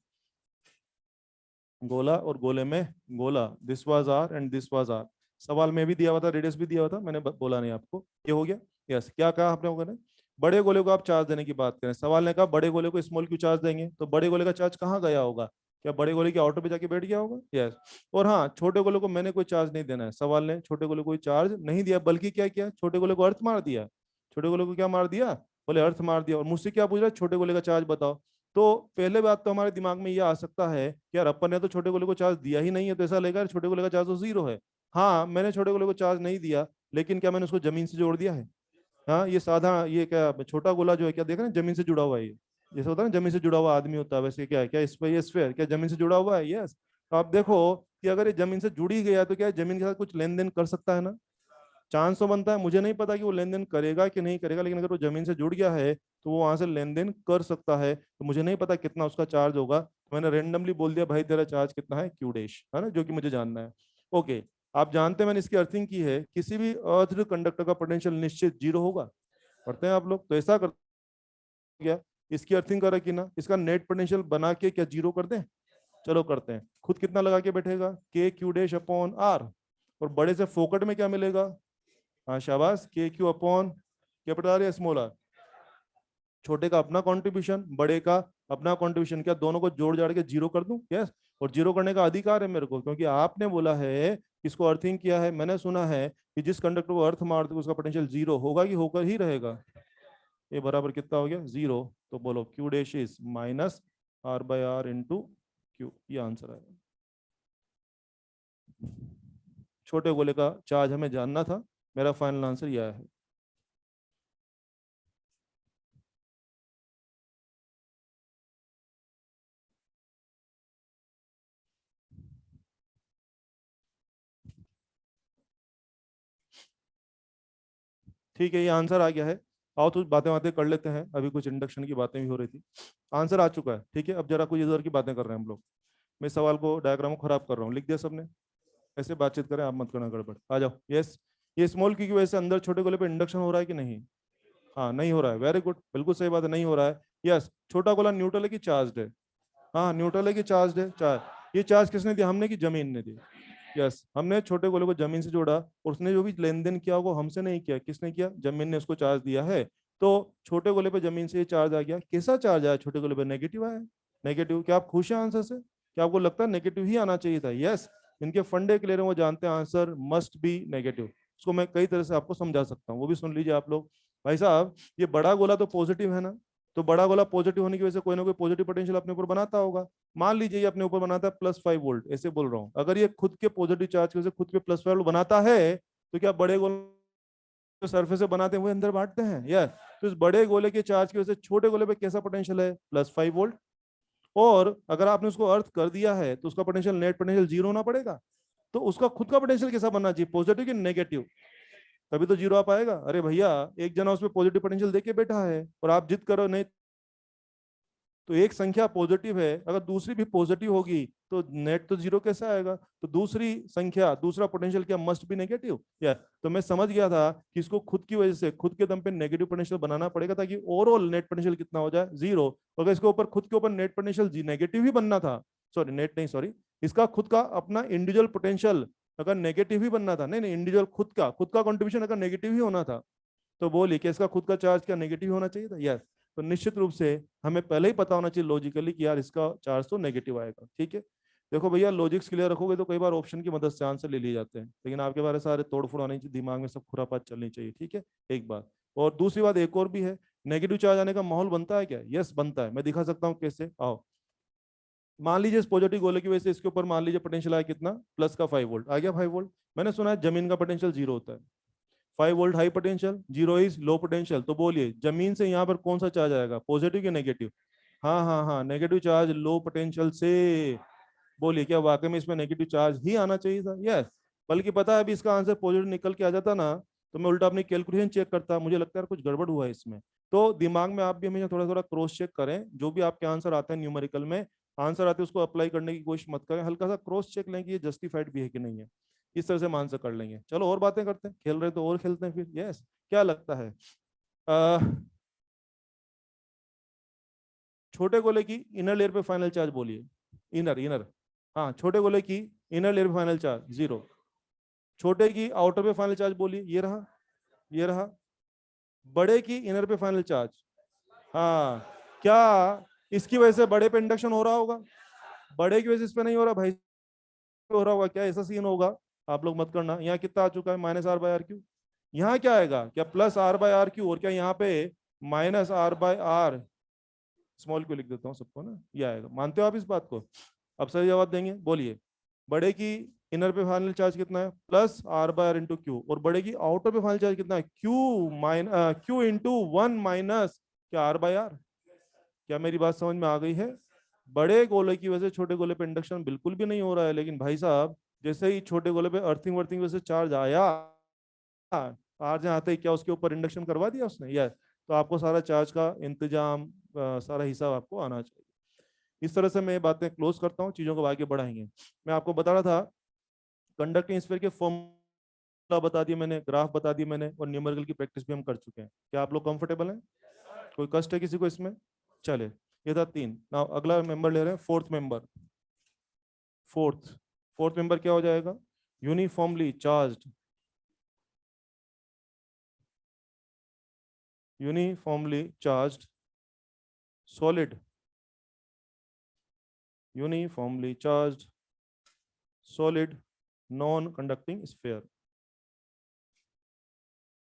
गोला और गोले में गोला, this was r and this was r. सवाल में भी दिया हुआ था, रेडियस भी दिया हुआ था, मैंने बोला नहीं आपको। ये हो गया। यस, क्या कहा आपने लोगों ने, बड़े गोले को आप चार्ज देने की बात करें, सवाल ने कहा बड़े गोले को स्मॉल क्यों चार्ज देंगे, तो बड़े गोले का चार्ज कहाँ गया होगा, क्या बड़े गोले के आउटर पे जाके बैठ गया होगा? यस। और हाँ, छोटे गोले को मैंने कोई चार्ज नहीं देना है, सवाल ने छोटे गोले को कोई चार्ज नहीं दिया, बल्कि क्या किया, छोटे गोले को अर्थ मार दिया। छोटे गोले को क्या मार दिया, बोले अर्थ मार दिया, और मुझसे क्या पूछ रहा है, छोटे गोले का चार्ज बताओ। तो पहले बात तो हमारे दिमाग में ये आ सकता है कि यार अपन ने तो छोटे गोले को चार्ज दिया ही नहीं है, तो ऐसा लगेगा छोटे गोले का चार्ज तो जीरो है। हाँ, मैंने छोटे गोले को चार्ज नहीं दिया, लेकिन क्या मैंने उसको जमीन से जोड़ दिया है? हाँ, ये साधा, ये क्या छोटा गोला जो है, क्या देख रहे हैं, जमीन से जुड़ा हुआ है ये। जैसे होता है ना जमीन से जुड़ा हुआ आदमी होता है, वैसे क्या है, क्या इस पे ये स्फेयर क्या जमीन से जुड़ा हुआ है? यस। तो आप देखो कि अगर ये जमीन से जुड़ी गया तो क्या जमीन के साथ कुछ लेन देन कर सकता है ना? चांस तो बनता है, मुझे नहीं पता कि वो लेन देन करेगा कि नहीं करेगा, लेकिन अगर वो जमीन से जुड़ गया है तो वो वहां से लेन देन कर सकता है। तो मुझे नहीं पता कितना उसका चार्ज होगा, तो मैंने रेंडमली बोल दिया भाई तेरा चार्ज कितना है क्यू डैश, है ना, जो कि मुझे जानना है। ओके, आप जानते हैं मैंने इसकी अर्थिंग की है, किसी भी अर्थ कंडक्टर का पोटेंशियल निश्चित जीरो होगा। पढ़ते हैं आप लोग, तो ऐसा कर गया, इसकी अर्थिंग कर रखी ना, इसका नेट पोटेंशियल बना के क्या जीरो कर दें? चलो करते हैं। खुद कितना लगा के बैठेगा? के क्यू डैश अपॉन आर, और बड़े से फोकट में क्या मिलेगा? हाँ शाबाश, के क्यू अपॉन कैपिटल आर या स्मॉल आर। छोटे का अपना कंट्रीब्यूशन, बड़े का अपना कंट्रीब्यूशन, क्या दोनों को जोड़ जाड़ के जीरो कर दूं? यस। और जीरो करने का अधिकार है मेरे को, क्योंकि आपने बोला है, इसको अर्थिंग किया है, मैंने सुना है कि जिस कंडक्टर को अर्थ मार दो उसका पोटेंशियल जीरो होगा कि होकर ही रहेगा। ये बराबर कितना हो गया? जीरो। तो बोलो q dash is minus r by r into q, ये आंसर है। छोटे गोले का चार्ज हमें जानना था, मेरा फाइनल आंसर यह है। ठीक है, ये आंसर आ गया है। आओ तो बातें बातें कर लेते हैं, अभी कुछ इंडक्शन की बातें भी हो रही थी। आंसर आ चुका है, ठीक है। अब जरा कुछ इधर की बातें कर रहे हैं हम लोग। मैं सवाल को, डायग्राम को खराब कर रहा हूँ, लिख दिया सबने? ऐसे बातचीत करें, आप मत करना गड़बड़। आ जाओ। यस, ये स्मॉल क्यू की वजह से अंदर छोटे गोले पे इंडक्शन हो रहा है कि नहीं? हाँ नहीं हो रहा है, वेरी गुड, बिल्कुल सही बात है, नहीं हो रहा है। यस, छोटा गोला न्यूट्रल है कि चार्ज है? हाँ न्यूट्रल है कि चार्ज है? चार्ज। ये चार्ज किसने दिया? हमने कि जमीन ने दी? यस, हमने छोटे गोले को जमीन से जोड़ा, और उसने जो भी लेन देन किया वो हमसे नहीं किया, किसने किया? जमीन ने उसको चार्ज दिया है। तो छोटे गोले पे जमीन से ये चार्ज आ गया। कैसा चार्ज आया छोटे गोले पे? नेगेटिव आया। नेगेटिव। क्या आप खुश हैं आंसर से? क्या आपको लगता है नेगेटिव ही आना चाहिए था? यस, इनके फंडे क्लियर है, वो जानते हैं आंसर मस्ट बी नेगेटिव। उसको मैं कई तरह से आपको समझा सकता हूँ, वो भी सुन लीजिए आप लोग। भाई साहब, ये बड़ा गोला तो पॉजिटिव है ना, तो बड़ा गोला पॉजिटिव होने की वजह से कोई ना कोई पॉजिटिव पोटेंशियल अपने ऊपर बनाता होगा। मान लीजिए ये अपने ऊपर बनाता है +5 वोल्ट, ऐसे बोल रहा हूँ, अगर ये खुद के पॉजिटिव चार्ज की वजह से खुद पे +5 वोल्ट बनाता है, तो क्या बड़े गोले जो सरफेस से बनाते हैं वो अंदर बांटते हैं? या तो इस बड़े गोले के चार्ज की वजह से छोटे गोले पे कैसा पोटेंशियल है? +5 वोल्ट। और अगर आपने उसको अर्थ कर दिया है तो उसका पोटेंशियल, नेट पोटेंशियल जीरो होना पड़ेगा। तो उसका खुद का पोटेंशियल कैसा बनना चाहिए? पॉजिटिव कि नेगेटिव? तभी तो जीरो आ पाएगा। अरे भैया, एक जना उसमें पॉजिटिव पोटेंशियल देके बैठा है और आप जिद करो नहीं, तो एक संख्या पॉजिटिव है, अगर दूसरी भी पॉजिटिव होगी तो नेट तो जीरो कैसे आएगा? तो दूसरी संख्या, दूसरा पोटेंशियल क्या मस्ट बी नेगेटिव? या तो मैं समझ गया था कि इसको खुद की वजह से, खुद के दम पे नेगेटिव पोटेंशियल बनाना पड़ेगा, ताकि ओवरऑल नेट पोटेंशियल कितना हो जाए? जीरो। अगर इसके ऊपर, खुद के ऊपर नेट पोटेंशियल नेगेटिव ही बनना था, सॉरी नेट नहीं, सॉरी, इसका खुद का अपना इंडिविजुअल पोटेंशियल अगर नेगेटिव ही बनना था, नहीं नहीं, इंडिविजुअल खुद का कंट्रीब्यूशन अगर नेगेटिव ही होना था, तो बोलिए कि इसका खुद का चार्ज क्या नेगेटिव होना चाहिए था? यस। तो निश्चित रूप से हमें पहले ही पता होना चाहिए लॉजिकली कि यार इसका चार्ज तो नेगेटिव आएगा। ठीक है, देखो भैया, लॉजिक्स क्लियर रखोगे तो कई बार ऑप्शन की मदद से आंसर ले लिए जाते हैं, लेकिन आपके बारे सारे तोड़ फोड़ आनी चाहिए दिमाग में, सब खुरापात चलनी चाहिए। ठीक है, एक बात। और दूसरी बात एक और भी है, नेगेटिव चार्ज आने का माहौल बनता है क्या? यस बनता है, मैं दिखा सकता हूँ कैसे। आओ, मान लीजिए इस पॉजिटिव गोले की वजह से इसके ऊपर मान लीजिए पोटेंशियल आया कितना? प्लस का 5 वोल्ट आ गया। 5 वोल्ट, मैंने सुना है जमीन का पोटेंशियल जीरो होता है। 5 volt high potential, zero is low potential. तो बोलिए जमीन से यहाँ पर कौन सा चार्ज आएगा? पॉजिटिव कि नेगेटिव? हाँ हाँ हाँ, नेगेटिव चार्ज लो पोटेंशियल से। बोलिए क्या वाकई में इसमें नेगेटिव चार्ज ही आना चाहिए था? यस। बल्कि पता है, अभी इसका आंसर पॉजिटिव निकल के आ जाता ना, तो मैं उल्टा अपनी कैलकुलेशन चेक करता, मुझे लगता है कुछ गड़बड़ हुआ है इसमें। तो दिमाग में आप भी हमेशा थोड़ा थोड़ा क्रॉस चेक करें, जो भी आपके आंसर आते हैं न्यूमेरिकल में, आंसर आते हैं उसको अप्लाई करने की कोशिश मत करें, हल्का सा क्रॉस चेक लें कि ये जस्टिफाइड भी है कि नहीं है। इस तरह से हम आंसर कर लेंगे। चलो और बातें करते हैं, खेल रहे तो और खेलते हैं फिर। यस, क्या लगता है? छोटे गोले की इनर लेयर पे फाइनल चार्ज बोलिए। इनर इनर, हाँ, छोटे गोले की इनर लेयर पे फाइनल चार्ज जीरो। छोटे की आउटर पे फाइनल चार्ज बोलिए, ये रहा, ये रहा। बड़े की इनर पे फाइनल चार्ज, हाँ, क्या इसकी वजह से बड़े पे इंडक्शन हो रहा होगा? बड़े की वजह से इस पे नहीं हो रहा भाई, हो रहा होगा क्या? ऐसा सीन होगा। आप लोग मत करना। यहाँ कितना आ चुका है? -r/r Q. यहाँ क्या आएगा? क्या +r/r क्यू? और क्या यहाँ पे -r/r स्मॉल क्यू लिख देता हूँ सबको ना, ये आएगा। मानते हो आप इस बात को? अब सही जवाब देंगे, बोलिए। बड़े की इनर पे फाइनल चार्ज कितना है? +r/r into Q. और बड़े की आउटर पे फाइनल चार्ज कितना है? क्यू इंटू 1 माइनस क्या r/r। क्या मेरी बात समझ में आ गई है? बड़े गोले की वजह से छोटे गोले पे इंडक्शन बिल्कुल भी नहीं हो रहा है, लेकिन भाई साहब, जैसे ही छोटे गोले पे अर्थिंग वर्थिंग वजह से चार्ज आया, आर जहाँ आते ही क्या उसके ऊपर इंडक्शन करवा दिया उसने, यस। तो आपको सारा चार्ज का इंतजाम, सारा हिसाब आपको आना चाहिए। इस तरह से मैं बातें क्लोज करता हूँ, चीजों को आगे बढ़ाएंगे। मैं आपको बता रहा था कंडक्टिंग स्फीयर के फॉर्मूला बता दिए मैंने, ग्राफ बता दिए मैंने, और न्यूमेरिकल की प्रैक्टिस भी हम कर चुके हैं। क्या आप लोग कंफर्टेबल हैं? कोई कष्ट है किसी को इसमें? चले, ये था 3। नाउ अगला मेंबर ले रहे हैं, fourth member. Fourth fourth member क्या हो जाएगा? Uniformly charged, uniformly charged solid, uniformly charged solid non conducting sphere,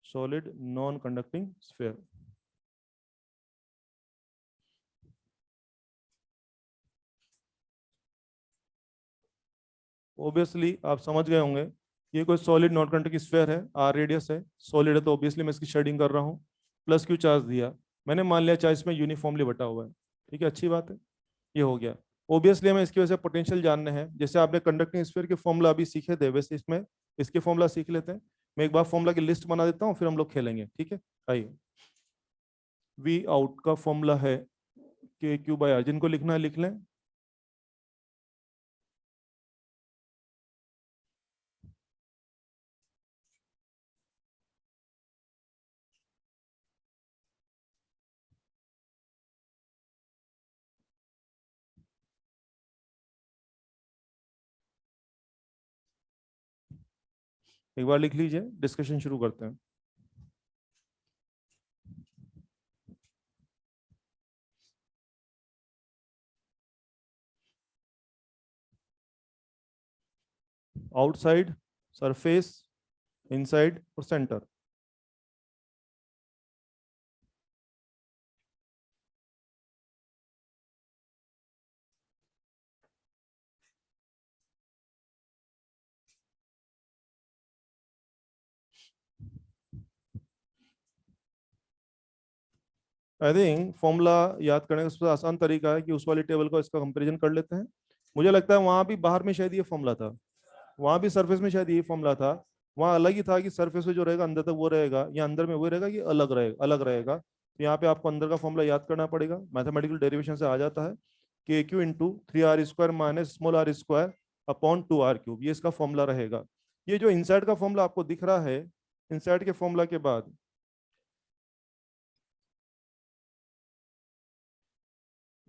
solid non conducting sphere. Obviously आप समझ गए होंगे, ये कोई सॉलिड नॉन कंडक्टिंग स्फीयर है, आर रेडियस है, सॉलिड है, तो ऑब्वियसली मैं इसकी शेडिंग कर रहा हूँ। प्लस क्यू चार्ज दिया मैंने, मान लिया चार्ज में यूनिफॉर्मली बटा हुआ है, ठीक है, अच्छी बात है, ये हो गया। ऑब्वियसली हमें इसकी वजह से पोटेंशियल जानने हैं, जैसे आपने कंडक्टिंग स्फीयर के फॉर्मूला अभी सीखे थे, वैसे इसमें इसके फॉर्मूला सीख लेते हैं। मैं एक बार फॉर्मूला की लिस्ट बना देता हूँ, फिर हम लोग खेलेंगे, ठीक है। आइए, वी आउट का फॉर्मूला है के क्यू बाई आर, जिनको लिखना है लिख लें। एक बार लिख लीजिए, डिस्कशन शुरू करते हैं। आउटसाइड, सरफेस, इनसाइड और सेंटर। आई थिंक फॉर्मूला याद करने का सबसे आसान तरीका है कि उस वाली टेबल को इसका कंपैरिजन कर लेते हैं। मुझे लगता है वहां भी बाहर में शायद ये फॉर्मूला था, वहां भी सरफेस में शायद ये फॉर्मूला था। वहां अलग ही था कि सरफेस में जो रहेगा अंदर तक वो रहेगा, या अंदर में वो रहेगा कि अलग रहेगा। तो यहाँ पे आपको अंदर का फॉर्मूला याद करना पड़ेगा, मैथमेटिकल डेरिवेशन से आ जाता है, के Q into 3r² minus small r² upon 2r³, ये इसका फॉर्मूला रहेगा। ये जो इनसाइड का फॉर्मूला आपको दिख रहा है, इनसाइड के फॉर्मूला के बाद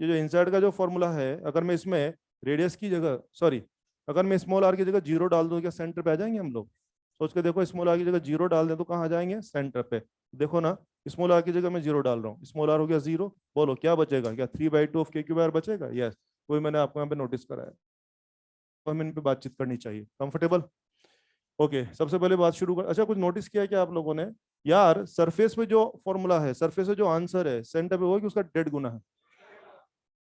ये जो इनसाइड का जो फॉर्मूला है, अगर मैं इसमें रेडियस की जगह, सॉरी, अगर मैं स्मॉल आर की जगह जीरो डाल दूं, क्या सेंटर पे आ जाएंगे हम लोग? सोच के देखो, स्मॉल आर की जगह जीरो डाल दें तो कहाँ आ जाएंगे? सेंटर पे। देखो ना, स्मॉल आर की जगह मैं जीरो डाल रहा हूँ, स्मॉल आर हो गया जीरो, बोलो क्या बचेगा? क्या 3/2 ऑफ के क्यू बार बचेगा? यस, वही मैंने आपको यहाँ पे नोटिस कराया। तो हमें इन पे बातचीत करनी चाहिए, कंफर्टेबल? ओके, सबसे पहले बात शुरू कर, अच्छा कुछ नोटिस किया क्या आप लोगों ने? यार सरफेस पे जो फॉर्मूला है, सरफेस पे जो आंसर है, सेंटर पे वो है कि उसका डेढ़ गुना है।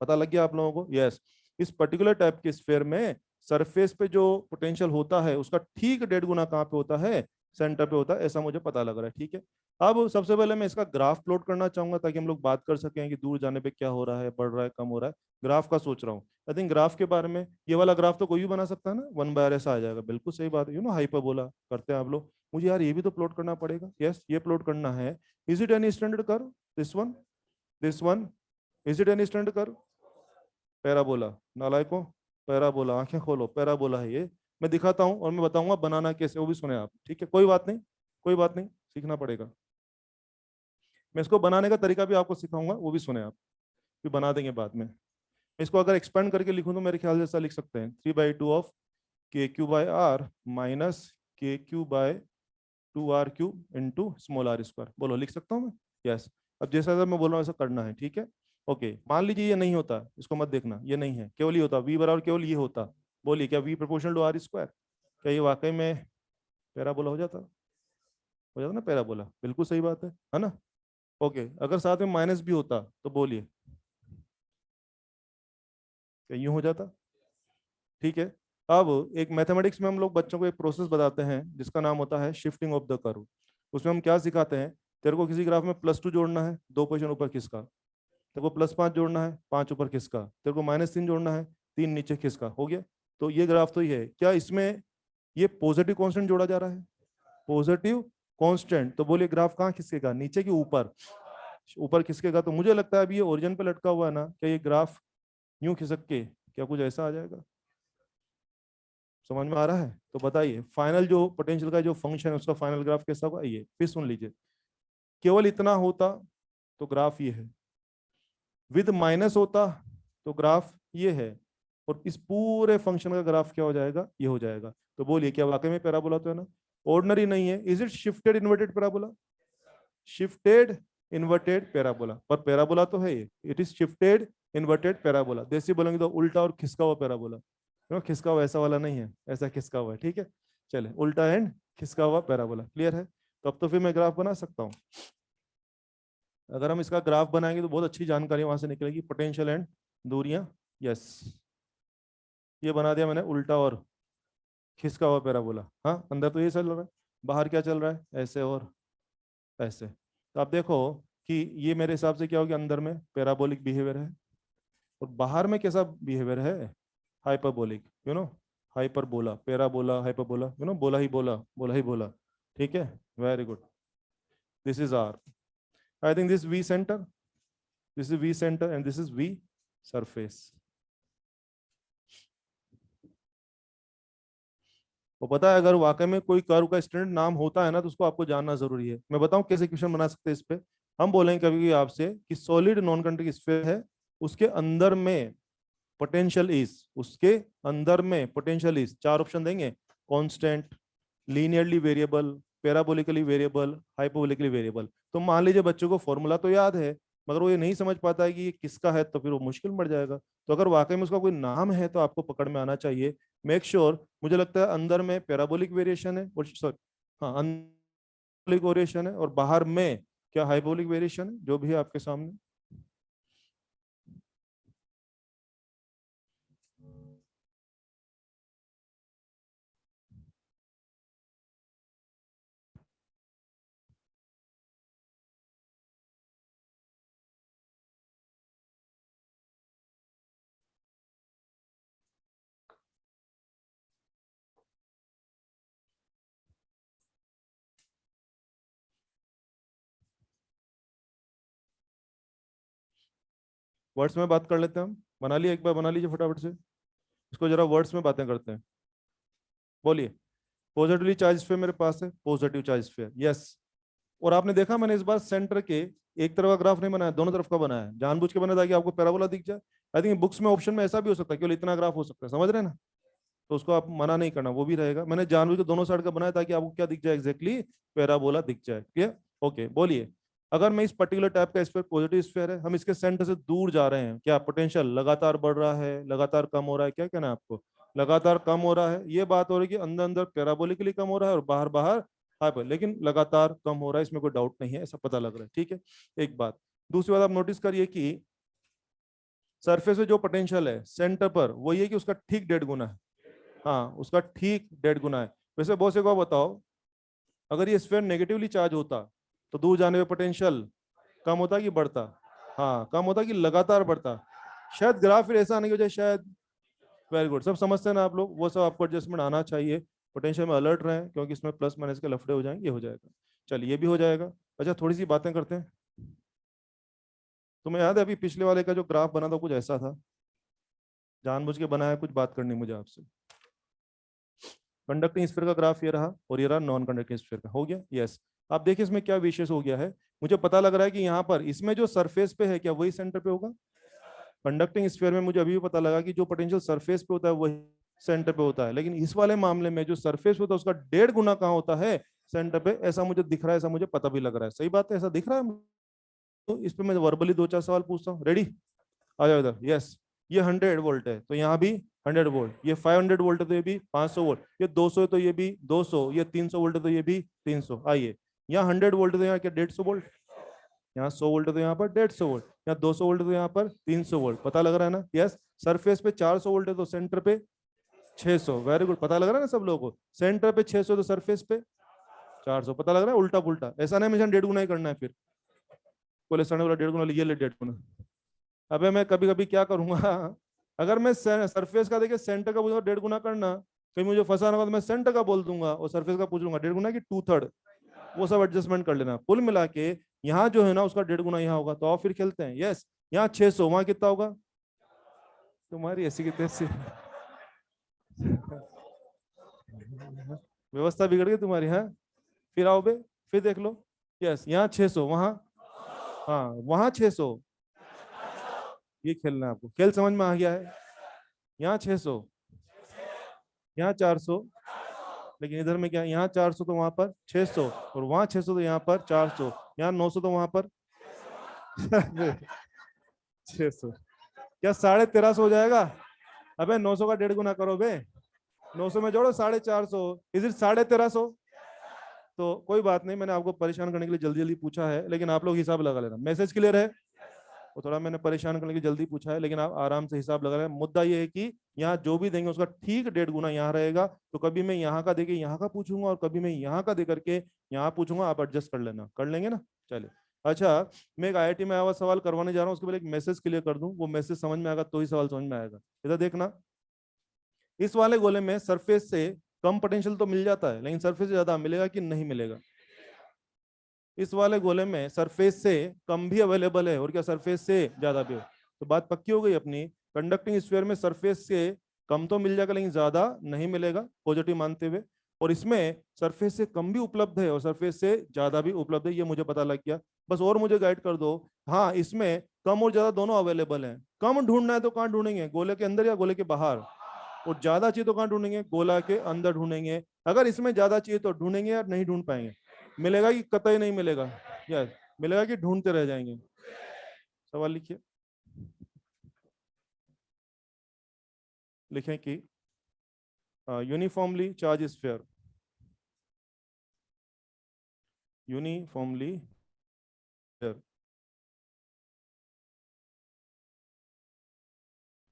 पता लग गया आप लोगों को? यस। इस पर्टिकुलर टाइप के स्फीयर में सरफेस पे जो पोटेंशियल होता है उसका ठीक डेढ़ गुना कहाँ पे होता है? सेंटर पे होता है, ऐसा मुझे पता लग रहा है, ठीक है। अब सबसे पहले मैं इसका ग्राफ प्लॉट करना चाहूंगा, ताकि हम लोग बात कर सकें कि दूर जाने पे क्या हो रहा है, बढ़ रहा है, कम हो रहा है। ग्राफ का सोच रहा हूँ, आई थिंक ग्राफ के बारे में, ये वाला ग्राफ तो कोई भी बना सकता है ना, 1/r ऐसा आ जाएगा, बिल्कुल सही बात है, हाइपरबोला करते हैं आप लोग। मुझे यार ये भी तो प्लॉट करना पड़ेगा, यस ये प्लॉट करना है। Is it any standard curve? This one is it any standard curve? Parabola, नालायकों, पैराबोला, आंखें खोलो, पैराबोला है ये। मैं दिखाता हूँ और मैं बताऊंगा बनाना कैसे, वो भी सुने आप, ठीक है, कोई बात नहीं, कोई बात नहीं, सीखना पड़ेगा। मैं इसको बनाने का तरीका भी आपको सिखाऊंगा, वो भी सुने आप, फिर बना देंगे बाद में। इसको अगर एक्सपेंड करके लिखूं तो मेरे ख्याल से ऐसा लिख सकते हैं, 3/2 of k q by r minus k q by 2r³ into small r²। बोलो लिख सकता हूँ मैं? यस। अब जैसा मैं बोल रहा हूँ ऐसा करना है, ठीक है। ओके, मान लीजिए ये नहीं होता, इसको मत देखना, ये नहीं है, केवल ये होता, वी बराबर केवल ये होता। बोलिए, क्या वी प्रोपोर्शनल टू r²? क्या ये वाकई में पैराबोला हो जाता ना पैराबोला? बिल्कुल सही बात है ना? ओके, अगर साथ में माइनस भी होता तो बोलिए, क्या यूं हो जाता? ठीक है। अब एक मैथमेटिक्स में हम लोग बच्चों को एक प्रोसेस बताते हैं जिसका नाम होता है शिफ्टिंग ऑफ द कर्व। उसमें हम क्या सिखाते हैं? तेरे को किसी ग्राफ में +2 जोड़ना है, 2 पोजीशन ऊपर खिसका। तेरे को +5 जोड़ना है, 5 ऊपर खिसका। तेरे को -3 जोड़ना है, 3 नीचे खिसका, हो गया। तो ये ग्राफ तो ये है, क्या इसमें ये पॉजिटिव कांस्टेंट जोड़ा जा रहा है? पॉजिटिव कांस्टेंट, तो बोलिए ग्राफ कहाँ खिसकेगा, नीचे की ऊपर, ऊपर खिसकेगा। तो मुझे लगता है अभी ये ओरिजिन पे लटका हुआ है ना, क्या ये ग्राफ यूं खिसक के क्या कुछ ऐसा आ जाएगा? समझ में आ रहा है? तो बताइए फाइनल जो पोटेंशियल का जो फंक्शन है उसका फाइनल ग्राफ कैसा होगा? ये फिर सुन लीजिए, केवल इतना होता तो ग्राफ ये है, विद माइनस होता तो ग्राफ ये है, और इस पूरे फंक्शन का ग्राफ क्या हो जाएगा? ये हो जाएगा। तो बोलिए क्या वाकई में पैराबोला तो है ना? ऑर्डिनरी नहीं है। Is it shifted inverted parabola? Shifted inverted parabola, पर पैराबोला तो है ये, it is shifted inverted parabola. देसी बोलेंगे तो उल्टा और खिसका हुआ पैराबोला, खिसका हुआ ऐसा वाला नहीं है, ऐसा खिसका हुआ है, ठीक है। चले, उल्टा एंड खिसका हुआ पैराबोला, क्लियर है? तो अब तो फिर मैं ग्राफ बना सकता हूँ। अगर हम इसका ग्राफ बनाएंगे तो बहुत अच्छी जानकारी वहां से निकलेगी, पोटेंशियल एंड दूरियां। यस, ये बना दिया मैंने उल्टा और खिसका हुआ पैराबोला। हाँ, अंदर तो ये चल रहा है, बाहर क्या चल रहा है? ऐसे और ऐसे। तो आप देखो कि ये मेरे हिसाब से क्या होगा, अंदर में पैराबोलिक बिहेवियर है और बाहर में कैसा बिहेवियर है? हाइपरबोलिक, हाइपरबोला, पैराबोला, हाइपरबोला, बोला ही बोला, बोला ही बोला, ठीक है। Very good, this is r, I think this V center, this is V center and this is V surface. वो पता है, अगर वाकई में कोई कर्व का स्टैंडर्ड नाम होता है ना तो उसको आपको जानना जरूरी है। मैं बताऊं कैसे क्वेश्चन बना सकते हैं इस पे। हम बोलेंगे कभी भी आपसे कि सॉलिड नॉन कंडक्टिंग स्फीयर है, उसके अंदर में पोटेंशियल इज, उसके अंदर में पोटेंशियल इज, चार ऑप्शन देंगे, constant, linearly variable, parabolically variable, hyperbolically variable. तो मान लीजिए बच्चों को फॉर्मूला तो याद है मगर वो ये नहीं समझ पाता है कि ये किसका है, तो फिर वो मुश्किल पड़ जाएगा। तो अगर वाकई में उसका कोई नाम है तो आपको पकड़ में आना चाहिए। मेक श्योर, मुझे लगता है अंदर में पैराबोलिक वेरिएशन है और सॉरी, हाँ, अंदर वेरिएशन है और बाहर में क्या हाइपरबोलिक वेरिएशन है, जो भी है आपके सामने। वर्ड्स में बात कर लेते हैं हम, बना लिया, एक बार बना लीजिए फटाफट से इसको, जरा वर्ड्स में बातें करते हैं। बोलिए, पॉजिटिवली चार्ज स्फीयर मेरे पास है, पॉजिटिव चार्ज स्फीयर, यस। और आपने देखा मैंने इस बार सेंटर के एक तरफ का ग्राफ नहीं बनाया, दोनों तरफ का बनाया है, जानबूझ के बनाया ताकि आपको पैराबोला दिख जाए। आई थिंक बुक्स में ऑप्शन में ऐसा भी हो सकता है, केवल इतना ग्राफ हो सकता है, समझ रहे हैं ना? तो उसको आप मना नहीं करना, वो भी रहेगा। मैंने जानबूझ के दोनों साइड का बनाया ताकि आपको क्या दिख जाए, एग्जैक्टली पैराबोला दिख जाए। क्लियर? ओके, बोलिए, अगर मैं इस पर्टिकुलर टाइप का स्फीयर पॉजिटिव स्फीयर है, हम इसके सेंटर से दूर जा रहे हैं, क्या पोटेंशियल लगातार बढ़ रहा है, लगातार कम हो रहा है, क्या कहना है आपको? लगातार कम हो रहा है, ये बात हो रही है कि अंदर अंदर पैराबोलिकली कम हो रहा है और बाहर बाहर हाइपर, लेकिन लगातार कम हो रहा है, इसमें कोई डाउट नहीं है, ऐसा पता लग रहा है, ठीक है। एक बात, दूसरी बात आप नोटिस करिए कि सरफेस में जो पोटेंशियल है सेंटर पर, वो ये कि उसका ठीक 1.5 गुना है। हाँ, उसका ठीक 1.5 गुना है। वैसे बहुत से को बताओ, अगर ये स्फीयर नेगेटिवली चार्ज होता तो दूर जाने पे पोटेंशियल कम होता कि बढ़ता? हाँ, कम होता कि लगातार बढ़ता? शायद ग्राफ फिर ऐसा नहीं हो जाए शायद। वेरी गुड, सब समझते हैं ना आप लोग? वो सब आपको एडजस्टमेंट आना चाहिए। पोटेंशियल में अलर्ट रहें क्योंकि इसमें प्लस माइनस के लफड़े हो जाएंगे, ये हो जाएगा। चलिए, ये भी हो जाएगा। अच्छा, थोड़ी सी बातें करते हैं। तुम्हें याद है अभी पिछले वाले का जो ग्राफ बना था कुछ ऐसा था, जानबूझ के बनाया, कुछ बात करनी मुझे आपसे। कंडक्टिंग स्फीयर का ग्राफ ये रहा और ये रहा नॉन कंडक्टिंग स्फीयर का, हो गया? यस। आप देखिए इसमें क्या विशेष हो गया है, मुझे पता लग रहा है कि यहाँ पर इसमें जो सरफेस पे है क्या वही सेंटर पे होगा। कंडक्टिंग स्फीयर में मुझे अभी भी पता लगा कि जो पोटेंशियल सरफेस पे होता है वही सेंटर पे होता है, लेकिन इस वाले मामले में जो सरफेस पे होता है उसका 1.5 गुना कहाँ होता है? सेंटर पे। ऐसा मुझे दिख रहा है, ऐसा मुझे पता भी लग रहा है। सही बात है, ऐसा दिख रहा है। तो इस पे मैं वर्बली 2-4 सवाल पूछता हूँ, रेडी? आ जाओ इधर। यस, ये 100 वोल्ट है तो यहाँ भी 100 वोल्ट, ये 500 वोल्ट है तो ये भी 500 वोल्ट, ये 200 है तो ये भी 200, ये 300 वोल्ट है तो ये भी 300। आइए, यहाँ 100 वोल्ट है तो यहाँ क्या 150 वोल्ट, यहाँ 100 वोल्ट है तो यहाँ पर 150 वोल्ट, यहाँ 200 वोल्ट है तो यहाँ पर 300 वोल्ट। पता लग रहा है ना? यस। सरफेस पे 400 वोल्ट है तो सेंटर पे 600। वेरी गुड, पता लग रहा है ना सब लोगों को? सेंटर पे 600 तो सरफेस पे 400। पता लग रहा है? उल्टा पुल्टा ऐसा नहीं, हमेशा 1.5 गुना ही करना है। फिर बोले सर बोला 1.5 गुना, ये ले 1.5 गुना। अबे मैं कभी कभी क्या करूंगा, अगर मैं सरफेस का देखिए सेंटर का बोलूंगा 1.5 गुना करना, कहीं मुझे फंसाना होगा तो मैं सेंटर का बोल दूंगा और सरफेस का पूछ लूंगा 1.5 गुना की 2/3। वो सब एडजस्टमेंट कर लेना। कुल मिला के यहाँ जो है ना उसका 1.5 गुना यहाँ होगा। तो आओ फिर खेलते हैं। यस, यहाँ 600, वहां कितना होगा? तुम्हारी ऐसी की तैसी व्यवस्था बिगड़ गई तुम्हारी, है? फिर आओ बे, फिर देख लो। यस, यहाँ 600, वहां, हाँ वहां 600। ये खेलना है आपको, खेल समझ में आ गया है? यहाँ 600, यहाँ 400, लेकिन इधर में क्या, यहाँ 400 तो वहां पर 600, और वहां 600 तो यहाँ पर 400, यहाँ 900 तो वहां पर 600। क्या 1350 हो जाएगा? अबे 900 का 1.5 गुना करो बे, 900 में जोड़ो 450, इज इट 1350? तो कोई बात नहीं, मैंने आपको परेशान करने के लिए जल्दी जल्दी पूछा है, लेकिन आप लोग हिसाब लगा लेना। मैसेज क्लियर है? वो थोड़ा मैंने परेशान करने के लिए जल्दी पूछा है, लेकिन आप आराम से हिसाब लगा लेना। मुद्दा ये है कि यहाँ जो भी देंगे उसका ठीक 1.5 गुना यहाँ रहेगा। तो कभी मैं यहाँ का देके यहाँ का पूछूंगा, और कभी मैं यहाँ का दे करके यहाँ पूछूंगा। आप एडजस्ट कर लेना, कर लेंगे ना? चलिए। अच्छा, मैं एक आईआईटी में आया हुआ सवाल करवाने जा रहा हूँ, उसके पहले एक मैसेज क्लियर कर दूं। वो मैसेज समझ में आएगा तो ही सवाल समझ में आएगा। इधर देखना, इस वाले गोले में सरफेस से कम पोटेंशियल तो मिल जाता है, लेकिन सरफेस से ज्यादा मिलेगा कि नहीं मिलेगा? इस वाले गोले में सरफेस से कम भी अवेलेबल है, और क्या सरफेस से ज्यादा भी है। तो बात पक्की हो गई अपनी। कंडक्टिंग स्फीयर में सरफेस से कम तो मिल जाएगा, लेकिन ज्यादा नहीं मिलेगा, पॉजिटिव मानते हुए। और इसमें सरफेस से कम भी उपलब्ध है और सरफेस से ज्यादा भी उपलब्ध है, ये मुझे पता लग गया। बस और मुझे गाइड कर दो। हाँ, इसमें कम और ज्यादा दोनों अवेलेबल है। कम ढूंढना है तो कहाँ ढूंढेंगे, गोले के अंदर या गोले के बाहर? और ज्यादा चाहिए तो कहाँ ढूंढेंगे, गोला के अंदर ढूंढेंगे। अगर इसमें ज्यादा चाहिए तो ढूंढेंगे या नहीं ढूंढ पाएंगे? मिलेगा कि कतई नहीं मिलेगा? यस, मिलेगा कि ढूंढते रह जाएंगे? सवाल लिखिए। लिखें कि uniformly charge sphere, uniformly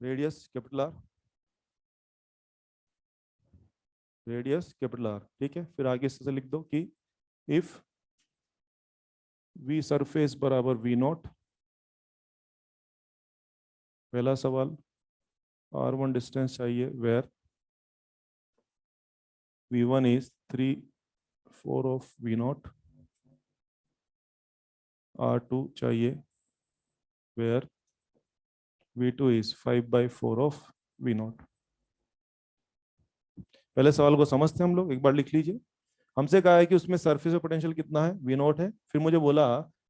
radius capital R, radius capital R. ठीक है, फिर आगे से लिख दो कि इफ वी सरफेस बराबर वी नॉट। पहला सवाल, R1 डिस्टेंस चाहिए where V1 is 3/4 of V0, R2 चाहिए where V2 is 5/4 of V0। पहले सवाल को समझते हैं हम लोग, एक बार लिख लीजिए। हमसे कहा है कि उसमें सरफेस पे पोटेंशियल कितना है, V0 है। फिर मुझे बोला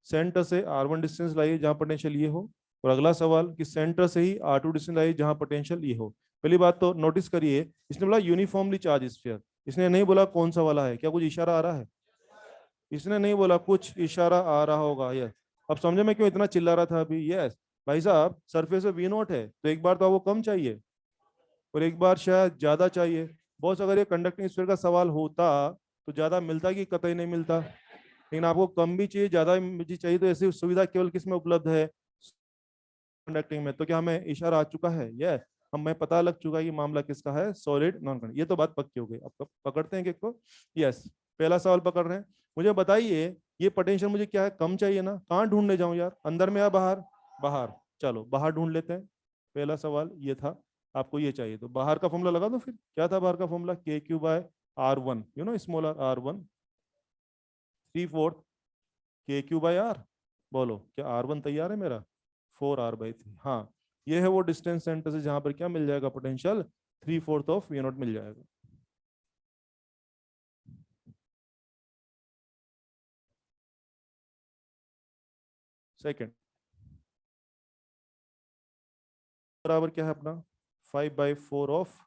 सेंटर से R1 डिस्टेंस लाइए जहां पोटेंशियल ये हो, और अगला सवाल कि सेंटर से ही R2 डिस्टेंस लाइए जहां पोटेंशियल ये हो। पहली बात तो नोटिस करिए, इसने बोला यूनिफॉर्मली चार्ज स्फीयर, इसने नहीं बोला कौन सा वाला है। क्या कुछ इशारा आ रहा है? इसने नहीं बोला, कुछ इशारा आ रहा होगा। यस, अब समझे मैं क्यों इतना चिल्ला रहा था अभी? यस भाई साहब, सरफेस पे V0 है, तो एक बार तो आपको कम चाहिए और एक बार शायद ज्यादा चाहिए। बॉस, अगर ये कंडक्टिंग स्फीयर का सवाल होता तो ज्यादा मिलता कि कतई नहीं मिलता? लेकिन आपको कम भी चाहिए, ज्यादा भी चाहिए, तो ऐसी सुविधा केवल किस में उपलब्ध है? कंडक्टिंग में। तो क्या हमें इशारा आ चुका है? यस, हमें पता लग चुका है कि मामला किसका है, सॉलिड नॉन कंडक्टिंग। ये तो बात पक्की हो गई। अब पकड़ते हैं किसको? यस, पहला सवाल पकड़ रहे हैं। मुझे बताइए, ये पोटेंशियल मुझे क्या है, कम चाहिए ना? कहाँ ढूंढने जाऊं यार, अंदर में या बाहर? बाहर। चलो बाहर ढूंढ लेते हैं। पहला सवाल ये था, आपको ये चाहिए, तो बाहर का फॉर्मूला लगा दो। फिर क्या था बाहर का formula? KQ/R1, small R1, 3/4 KQ/R। बोलो, क्या R1 तैयार है मेरा? 4R/3। हाँ, ये है वो डिस्टेंस सेंटर से जहां पर क्या मिल जाएगा, पोटेंशियल 3/4 ऑफ V0 मिल जाएगा। सेकंड बराबर क्या है अपना, 5/4 ऑफ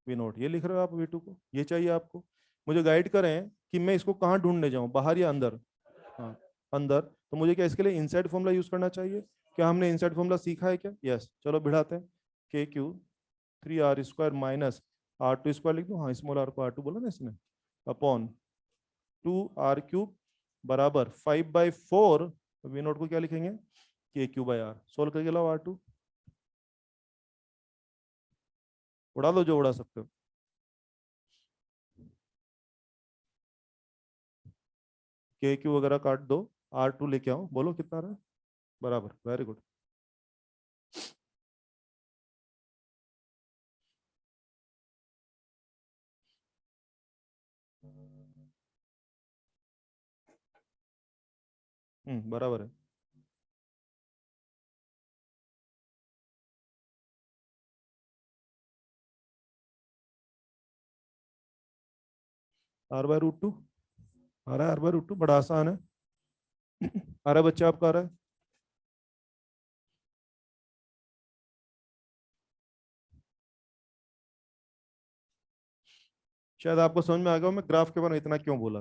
V0। ये लिख रहे हो आप V2 को, ये चाहिए आपको। मुझे गाइड करें कि मैं इसको कहाँ ढूंढने जाऊं, बाहर या अंदर? हाँ, अंदर। तो मुझे क्या इसके लिए इनसाइड फॉर्मूला यूज करना चाहिए? क्या हमने इनसाइड फॉर्मूला सीखा है क्या? यस, चलो बढ़ाते हैं। KQ 3R² माइनस R2² लिख दो। हाँ, स्मॉल r को R2 बोला ना इसने, अपॉन 2R³ बराबर 5/4 V0 को क्या लिखेंगे, KQ/R। सोल्व करके लाओ R2, उड़ा दो जो उड़ा सकते हो। KQ वगैरह काट दो, R2 लेके आओ, बोलो कितना आ रहा है? बराबर, वेरी गुड। बराबर है। r/√2 आ रहा है, r/√2 बड़ा आसान है। आ रहा है बच्चे, आपका आ रहा है? शायद आपको समझ में आ गया हो मैं ग्राफ के बारे में इतना क्यों बोला।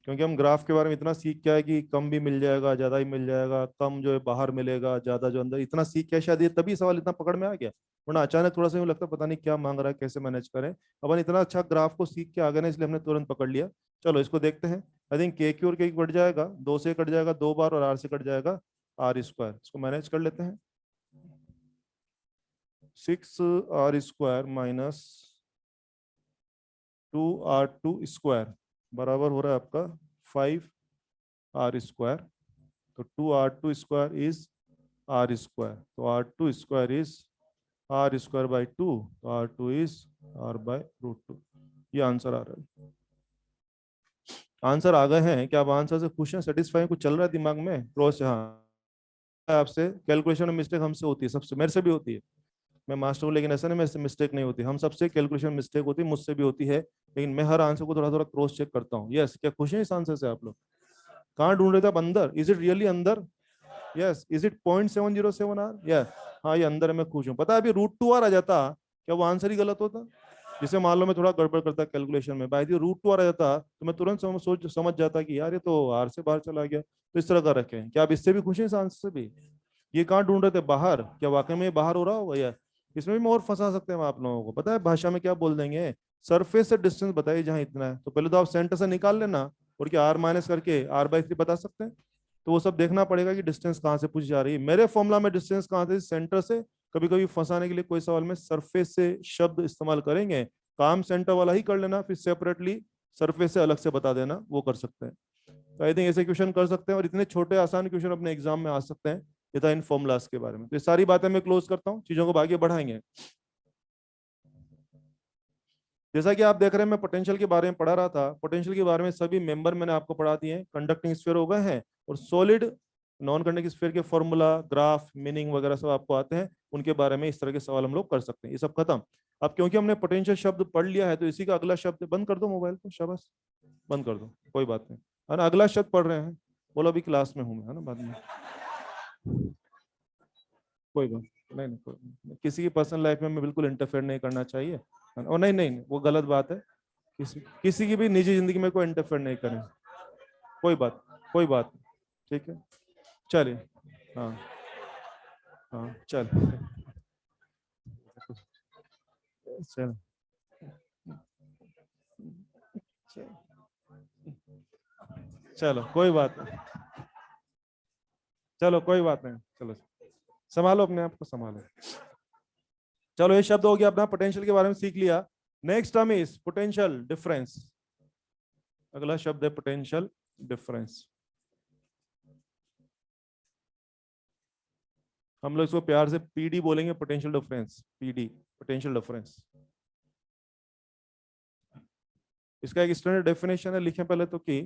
क्योंकि हम ग्राफ के बारे में इतना सीख क्या है कि कम भी मिल जाएगा, ज्यादा ही मिल जाएगा, कम जो है बाहर मिलेगा, ज्यादा जो अंदर, इतना सीख क्या शायद ये तभी सवाल इतना पकड़ में आ गया। वरना अचानक थोड़ा सा यूं लगता पता नहीं क्या मांग रहा है, कैसे मैनेज करें। अपन इतना अच्छा ग्राफ को सीख के आ गए ना, इसलिए हमने तुरंत पकड़ लिया। चलो इसको देखते हैं। आई थिंक के की और के कट जाएगा, 2 से कट जाएगा 2 बार, और आर से कट जाएगा r²। इसको मैनेज कर लेते हैं। 6r² -2r² बराबर हो रहा है आपका 5r²। तो 2r² इज r², तो r² इज r²/2, तो r2 इज r/√2। ये आंसर आ रहा है। आंसर आ गए हैं क्या? आप आंसर से खुश हैं, सेटिस्फाई? कुछ चल रहा है दिमाग में क्रॉस? हाँ, आपसे कैलकुलेशन में मिस्टेक हमसे होती है, सबसे, मेरे से भी होती है। मैं मास्टर हूँ लेकिन ऐसा नहीं मेरे से मिस्टेक नहीं होती, हम सबसे कैलकुलेशन मिस्टेक होती है, मुझसे भी होती है। लेकिन मैं हर आंसर को थोड़ा थोड़ा क्रॉस चेक करता हूँ। यस, क्या खुश हैं इस आंसर से आप लोग? कहाँ ढूंढ रहे थे आप? अंदर? इज इट रियली अंदर? Yes, is it 0.707 r? Yes, हाँ ये अंदर है, मैं खुश हूँ। पता है अभी √2r आ जाता, क्या वो आंसर ही गलत होता? जिसे मान लो मैं थोड़ा गड़बड़ करता कैलकुलेशन में, बाय द √2r आ जाता तो मैं तुरंत समझ जाता कि यार ये तो आर से बाहर चला गया। तो इस तरह का रखे हैं। क्या आप इससे भी खुश हैं, इस आंसर से भी? ये कहाँ ढूंढ रहे थे? बाहर? क्या वाकई में बाहर हो रहा होगा? या इसमें भी और फंसा सकते हैं हम आप लोगों को। पता है भाषा में क्या बोल देंगे? सरफेस से डिस्टेंस बताइए जहां इतना है, तो पहले तो आप सेंटर से निकाल लेना, और क्या r माइनस करके r/3 बता सकते हैं? तो वो सब देखना पड़ेगा कि डिस्टेंस कहाँ से पूछी जा रही है। मेरे फॉर्मूला में डिस्टेंस कहाँ से? सेंटर से। कभी कभी फंसाने के लिए कोई सवाल में सरफेस से शब्द इस्तेमाल करेंगे, काम सेंटर वाला ही कर लेना, फिर सेपरेटली सरफेस से अलग से बता देना, वो कर सकते हैं। तो आई थिंक ऐसे क्वेश्चन कर सकते हैं, और इतने छोटे आसान क्वेश्चन अपने एग्जाम में आ सकते हैं। ये था इन फॉर्मूलाज के बारे में। तो ये सारी बातें मैं क्लोज करता हूँ, चीजों को आगे बढ़ाएंगे। जैसा कि आप देख रहे हैं, मैं पोटेंशियल के बारे में पढ़ा रहा था। पोटेंशियल के बारे में सभी मेंबर मैंने आपको पढ़ा दिए हैं। कंडक्टिंग स्फीयर हो गए हैं, और सॉलिड नॉन कंडक्टिंग स्फीयर के फॉर्मूला, ग्राफ, मीनिंग वगैरह सब आपको आते हैं। उनके बारे में इस तरह के सवाल हम लोग कर सकते हैं। ये सब खत्म। अब क्योंकि हमने पोटेंशियल शब्द पढ़ लिया है, तो इसी का अगला शब्द, बंद कर दो मोबाइल को, शाबाश, बंद कर दो, कोई बात नहीं। है ना, अगला शब्द पढ़ रहे हैं। बोलो अभी क्लास में हूँ मैं, है ना, बाद में कोई बात नहीं। नहीं, कोई किसी की पर्सनल लाइफ में मैं बिल्कुल इंटरफेयर नहीं करना चाहिए, है ना? और नहीं नहीं, वो गलत बात है। किसी की भी निजी जिंदगी में कोई इंटरफेयर नहीं करें। कोई बात, कोई बात। ठीक है, चलिए। हाँ, हाँ, चल चल चलो कोई बात नहीं, चलो कोई बात नहीं, चलो संभालो अपने आप को, संभालो। चलो ये शब्द हो गया अपना, पोटेंशियल के बारे में सीख लिया। Next term is potential difference. अगला शब्द है पोटेंशियल डिफरेंस। हम लोग इसको प्यार से पीडी बोलेंगे, potential difference, PD, potential difference. इसका एक स्टैंडर्ड डेफिनेशन है, लिखें पहले तो कि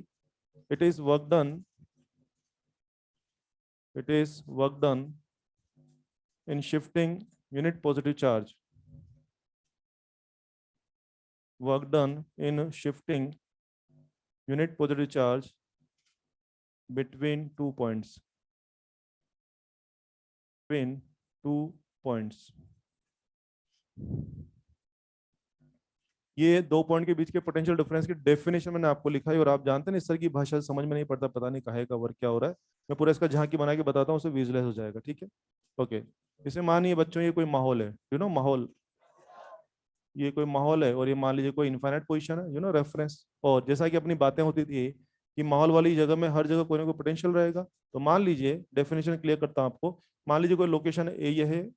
it is work done, it is work done in shifting unit positive charge, work done in shifting unit positive charge between 2 points, between 2 points। ये 2 पॉइंट के बीच के पोटेंशियल डिफरेंस की डेफिनेशन मैंने आपको लिखा है। और आप जानते हैं इस तरह की भाषा समझ में नहीं पड़ता, पता नहीं कहे का वर्क क्या हो रहा है। मैं पूरा इसका झांकी बना के बताता हूँ, उसे विजुअलाइज हो जाएगा। ठीक है, ओके। इसे मानिए बच्चों, ये कोई माहौल है, माहौल, ये कोई माहौल है, और ये मान लीजिए कोई इनफाइनाइट पोजीशन है, रेफरेंस। और जैसा कि अपनी बातें होती थी कि माहौल वाली जगह में हर जगह कोई ना कोई पोटेंशियल रहेगा। तो मान लीजिए, डेफिनेशन क्लियर करता हूं आपको। मान लीजिए कोई लोकेशन है ए, ये है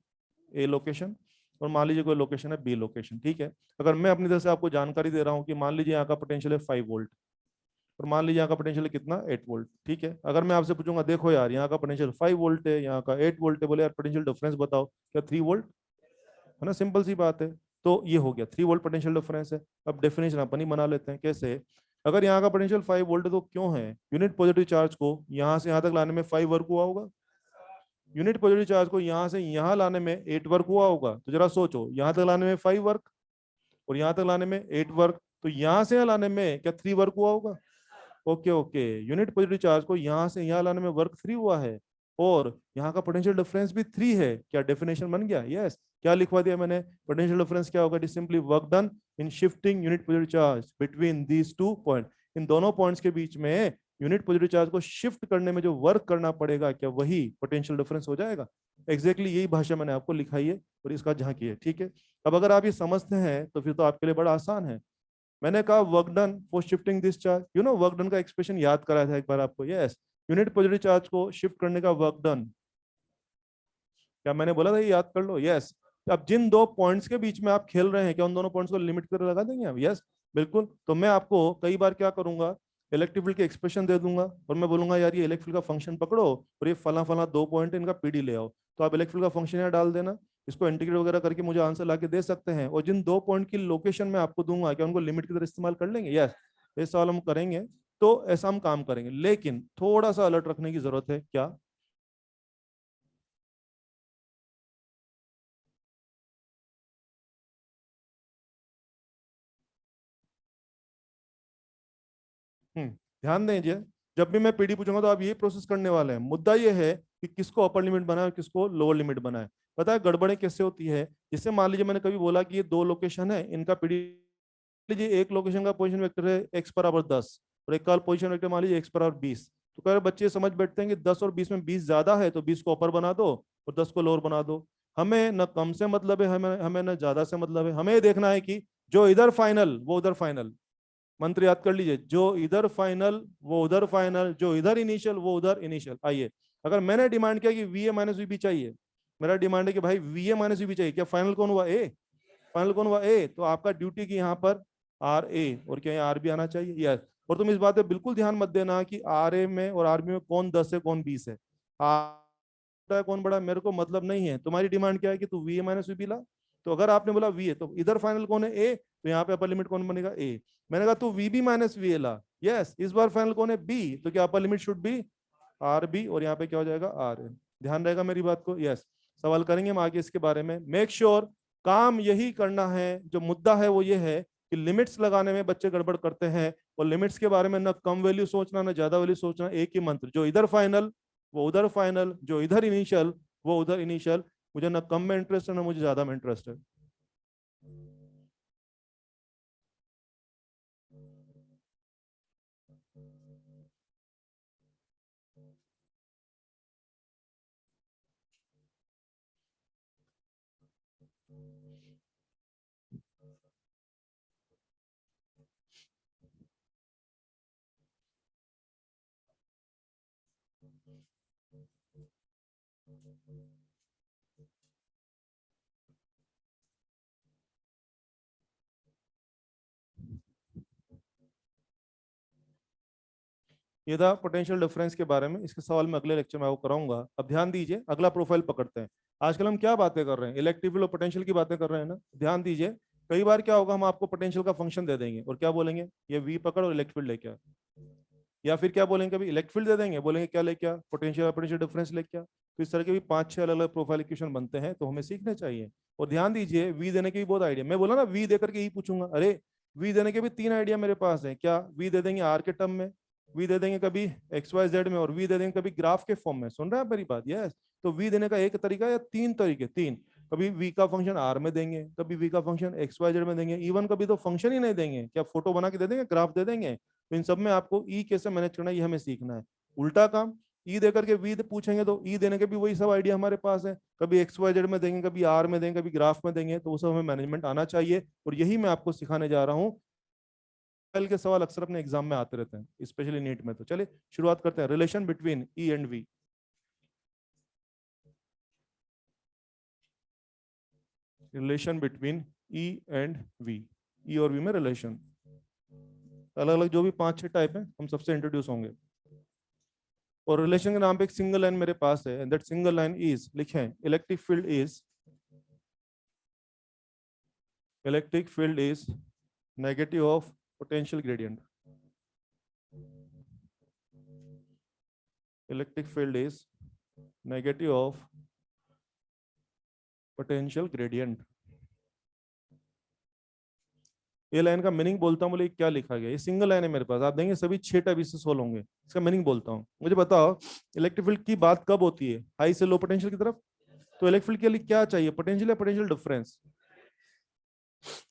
ए लोकेशन, और मान लीजिए कोई लोकेशन है बी लोकेशन। ठीक है, अगर मैं अपनी तरफ से आपको जानकारी दे रहा हूँ कि मान लीजिए यहाँ का पोटेंशियल है 5 वोल्ट, और मान लीजिए यहाँ का पोटेंशियल है कितना, 8 वोल्ट। ठीक है, अगर मैं आपसे पूछूंगा देखो यार यहाँ का पोटेंशियल 5 वोल्ट है, यहाँ का 8 वोल्ट है, बोले यार पोटेंशियल डिफरेंस बताओ, क्या 3 वोल्ट? है ना, सिंपल सी बात है। तो ये हो गया 3 वोल्ट पोटेंशियल डिफरेंस है। अब डेफिनेशन अपन ही बना लेते हैं, कैसे? अगर यहाँ का पोटेंशियल 5 वोल्ट है तो क्यों है? यूनिट पॉजिटिव चार्ज को यहाँ से यहाँ तक लाने में 5 वर्क हुआ होगा, यूनिट पॉजिटिव चार्ज को यहाँ से यहाँ लाने में 8 वर्क हुआ होगा। तो जरा सोचो, यहाँ तक लाने में 5 वर्क और यहाँ तक लाने में 8 वर्क, तो यहाँ से यहाँ लाने में क्या 3 वर्क हुआ होगा? Okay okay, unit positive charge को यहाँ से यहाँ लाने में वर्क 3 हुआ है और यहाँ का पोटेंशियल डिफरेंस भी 3 है। क्या डेफिनेशन बन गया? यस। क्या लिखवा दिया मैंने? पोटेंशियल डिफरेंस क्या होगा? It is simply work done in shifting unit positive charge between these two point. इन दोनों पॉइंट्स के बीच में यूनिट पॉजिटिव चार्ज को शिफ्ट करने में जो वर्क करना पड़ेगा, क्या वही पोटेंशियल डिफरेंस हो जाएगा? एग्जैक्टली यही भाषा मैंने आपको लिखाई है और इसका झांकी है। ठीक है, अब अगर आप ये समझते हैं तो फिर तो आपके लिए बड़ा आसान है। मैंने कहा work done for shifting this charge, you know work done का एक्सप्रेशन याद कराया था एक बार आपको। यस, यूनिट पॉजिटिव चार्ज को शिफ्ट करने का वर्क डन, क्या मैंने बोला था ये याद कर लो। यस, अब जिन दो पॉइंट्स के बीच में आप खेल रहे हैं, क्या उन दोनों पॉइंट्स को लिमिट कर लगा देंगे आप? यस बिल्कुल। तो मैं आपको कई बार क्या करूंगा, इलेक्ट्रिक फील्ड की एक्सप्रेशन दे दूंगा और मैं बोलूंगा यार ये इलेक्ट्रिक फील्ड का फंक्शन पकड़ो और ये फला फला दो पॉइंट है, इनका पीडी ले आओ। तो आप इलेक्ट्रिक फील्ड का फंक्शन यहाँ डाल देना, इसको इंटीग्रेट वगैरह करके मुझे आंसर ला के दे सकते हैं। और जिन दो पॉइंट की लोकेशन मैं आपको दूंगा, क्या उनको लिमिट की तरह इस्तेमाल कर लेंगे? यस, ये सवाल हम करेंगे, तो ऐसा हम काम करेंगे। लेकिन थोड़ा सा अलर्ट रखने की जरूरत है। क्या? ध्यान दीजिए, जब भी मैं पीडी पूछूंगा तो आप ये प्रोसेस करने वाले हैं। मुद्दा ये है कि किसको अपर लिमिट बनाए और किसको लोअर लिमिट बनाए। पता है गड़बड़े कैसे होती है? जैसे मान लीजिए मैंने कभी बोला कि ये दो लोकेशन है, इनका पीडी लीजिए, एक लोकेशन का पोजीशन वेक्टर है x बराबर 10 और एक का पोजीशन वेक्टर मान लीजिए x बराबर 20। तो कह रहे बच्चे समझ बैठते हैं कि 10 और 20 में 20 ज्यादा है तो 20 को अपर बना दो और 10 को लोअर बना दो। हमें न कम से मतलब है, हमें हमें न ज्यादा से मतलब है। हमें ये देखना है कि जो इधर फाइनल वो उधर फाइनल। मंत्र याद कर लीजिए, जो इधर फाइनल वो उधर फाइनल, जो इधर इनिशियल वो उधर इनिशियल। आइए, अगर मैंने डिमांड किया कि V A minus V B चाहिए, मेरा डिमांड है कि भाई V A minus V B चाहिए, क्या फाइनल कौन हुआ? ए। फाइनल कौन हुआ? ए। तो आपका ड्यूटी की यहाँ पर आर ए और क्या आर बी आना चाहिए? यस। और तुम इस बात पे बिल्कुल ध्यान मत देना कि आर ए में और आर बी में कौन 10 है कौन 20 है, आर कौन बड़ा, मेरे को मतलब नहीं है। तुम्हारी डिमांड क्या है कि तू V A minus V B ला। तो अगर आपने बोला वी ए, तो इधर फाइनल कौन है? ए। तो यहाँ पे अपर लिमिट कौन बनेगा? ए। मैंने कहा तू V B minus V A ला। यस, इस बार फाइनल कौन है? बी। तो क्या upper limit should be r b और यहाँ पे क्या हो जाएगा? R a. ध्यान रहेगा मेरी बात को? यस। सवाल करेंगे हम आगे इसके बारे में। मेक श्योर काम यही करना है। जो मुद्दा है वो ये है कि लिमिट्स लगाने में बच्चे गड़बड़ करते हैं और लिमिट्स के बारे में ना कम वैल्यू सोचना ना ज्यादा वैल्यू सोचना। एक ही मंत्र, जो इधर फाइनल वो उधर फाइनल, जो इधर इनिशियल वो उधर इनिशियल। मुझे ना कम में इंटरेस्ट है ना मुझे ज्यादा में इंटरेस्ट है। ये था पोटेंशियल डिफरेंस के बारे में। इसके सवाल में अगले लेक्चर में आपको कराऊंगा। अब ध्यान दीजिए, अगला प्रोफाइल पकड़ते हैं। आजकल हम क्या बातें कर रहे हैं? इलेक्ट्रिक फील्ड और पोटेंशियल की बातें कर रहे हैं ना। ध्यान दीजिए, कई बार क्या होगा, हम आपको पोटेंशियल का फंक्शन दे देंगे और क्या बोलेंगे, ये वी पकड़ और इलेक्ट्रिक फील्ड लेके आ। या फिर क्या बोलेंगे, कभी इलेक्ट्रिक फील्ड दे देंगे, बोलेंगे क्या लेके आ, पोटेंशियल पोटेंशियल डिफरेंस लेके आ। तो इस तरह के भी 5-6 अलग अलग प्रोफाइल इक्वेशन बनते हैं, तो हमें सीखने चाहिए। और ध्यान दीजिए, वी देने के भी बहुत आइडिया। मैं बोला ना वी देकर के ही पूछूंगा, अरे वी देने के भी 3 आइडिया मेरे पास है। क्या? वी दे देंगे आर के टर्म में, वी दे देंगे कभी एक्स वाई जेड में, और वी दे देंगे कभी ग्राफ के फॉर्म में। सुन रहे हैं आप मेरी बात? यस। तो वी देने का एक तरीका या 3 तरीके? 3। कभी वी का फंक्शन आर में देंगे, कभी वी का फंक्शन एक्स वाई जेड में देंगे, इवन कभी तो फंक्शन ही नहीं देंगे, क्या फोटो बना के दे देंगे, ग्राफ दे देंगे। तो इन सब में आपको ई कैसे मैनेज करना है ये हमें सीखना है। उल्टा काम, ई देकर के वी पूछेंगे तो ई देने के भी वही सब आइडिया हमारे पास है। कभी एक्स वाई जेड में देंगे, कभी आर में देंगे, कभी ग्राफ में देंगे, तो वो सब हमें मैनेजमेंट आना चाहिए और यही मैं आपको सिखाने जा रहा हूँ। कल के सवाल अक्सर अपने एग्जाम में आते रहते हैं, स्पेशली नीट में। तो चलिए शुरुआत करते हैं। Relation between E and V. Relation between E and V, E और वी में रिलेशन अलग अलग जो भी 5-6 टाइप है, हम सबसे इंट्रोड्यूस होंगे। और रिलेशन के नाम पे एक सिंगल लाइन मेरे पास है, and that single line is, लिखें, electric field is negative of potential gradient. Electric field is negative of potential gradient. ये लाइन का मीनिंग बोलता हूँ, बोले क्या लिखा गया। ये सिंगल लाइन है मेरे पास, आप देंगे सभी 6 टाइप इससे सोल्व होंगे। इसका मीनिंग बोलता हूँ, मुझे बताओ इलेक्ट्रिक फील्ड की बात कब होती है, हाई से लो पोटेंशियल की तरफ। तो इलेक्ट्रिक फील्ड के लिए क्या चाहिए, पोटेंशियल या पोटेंशियल डिफरेंस।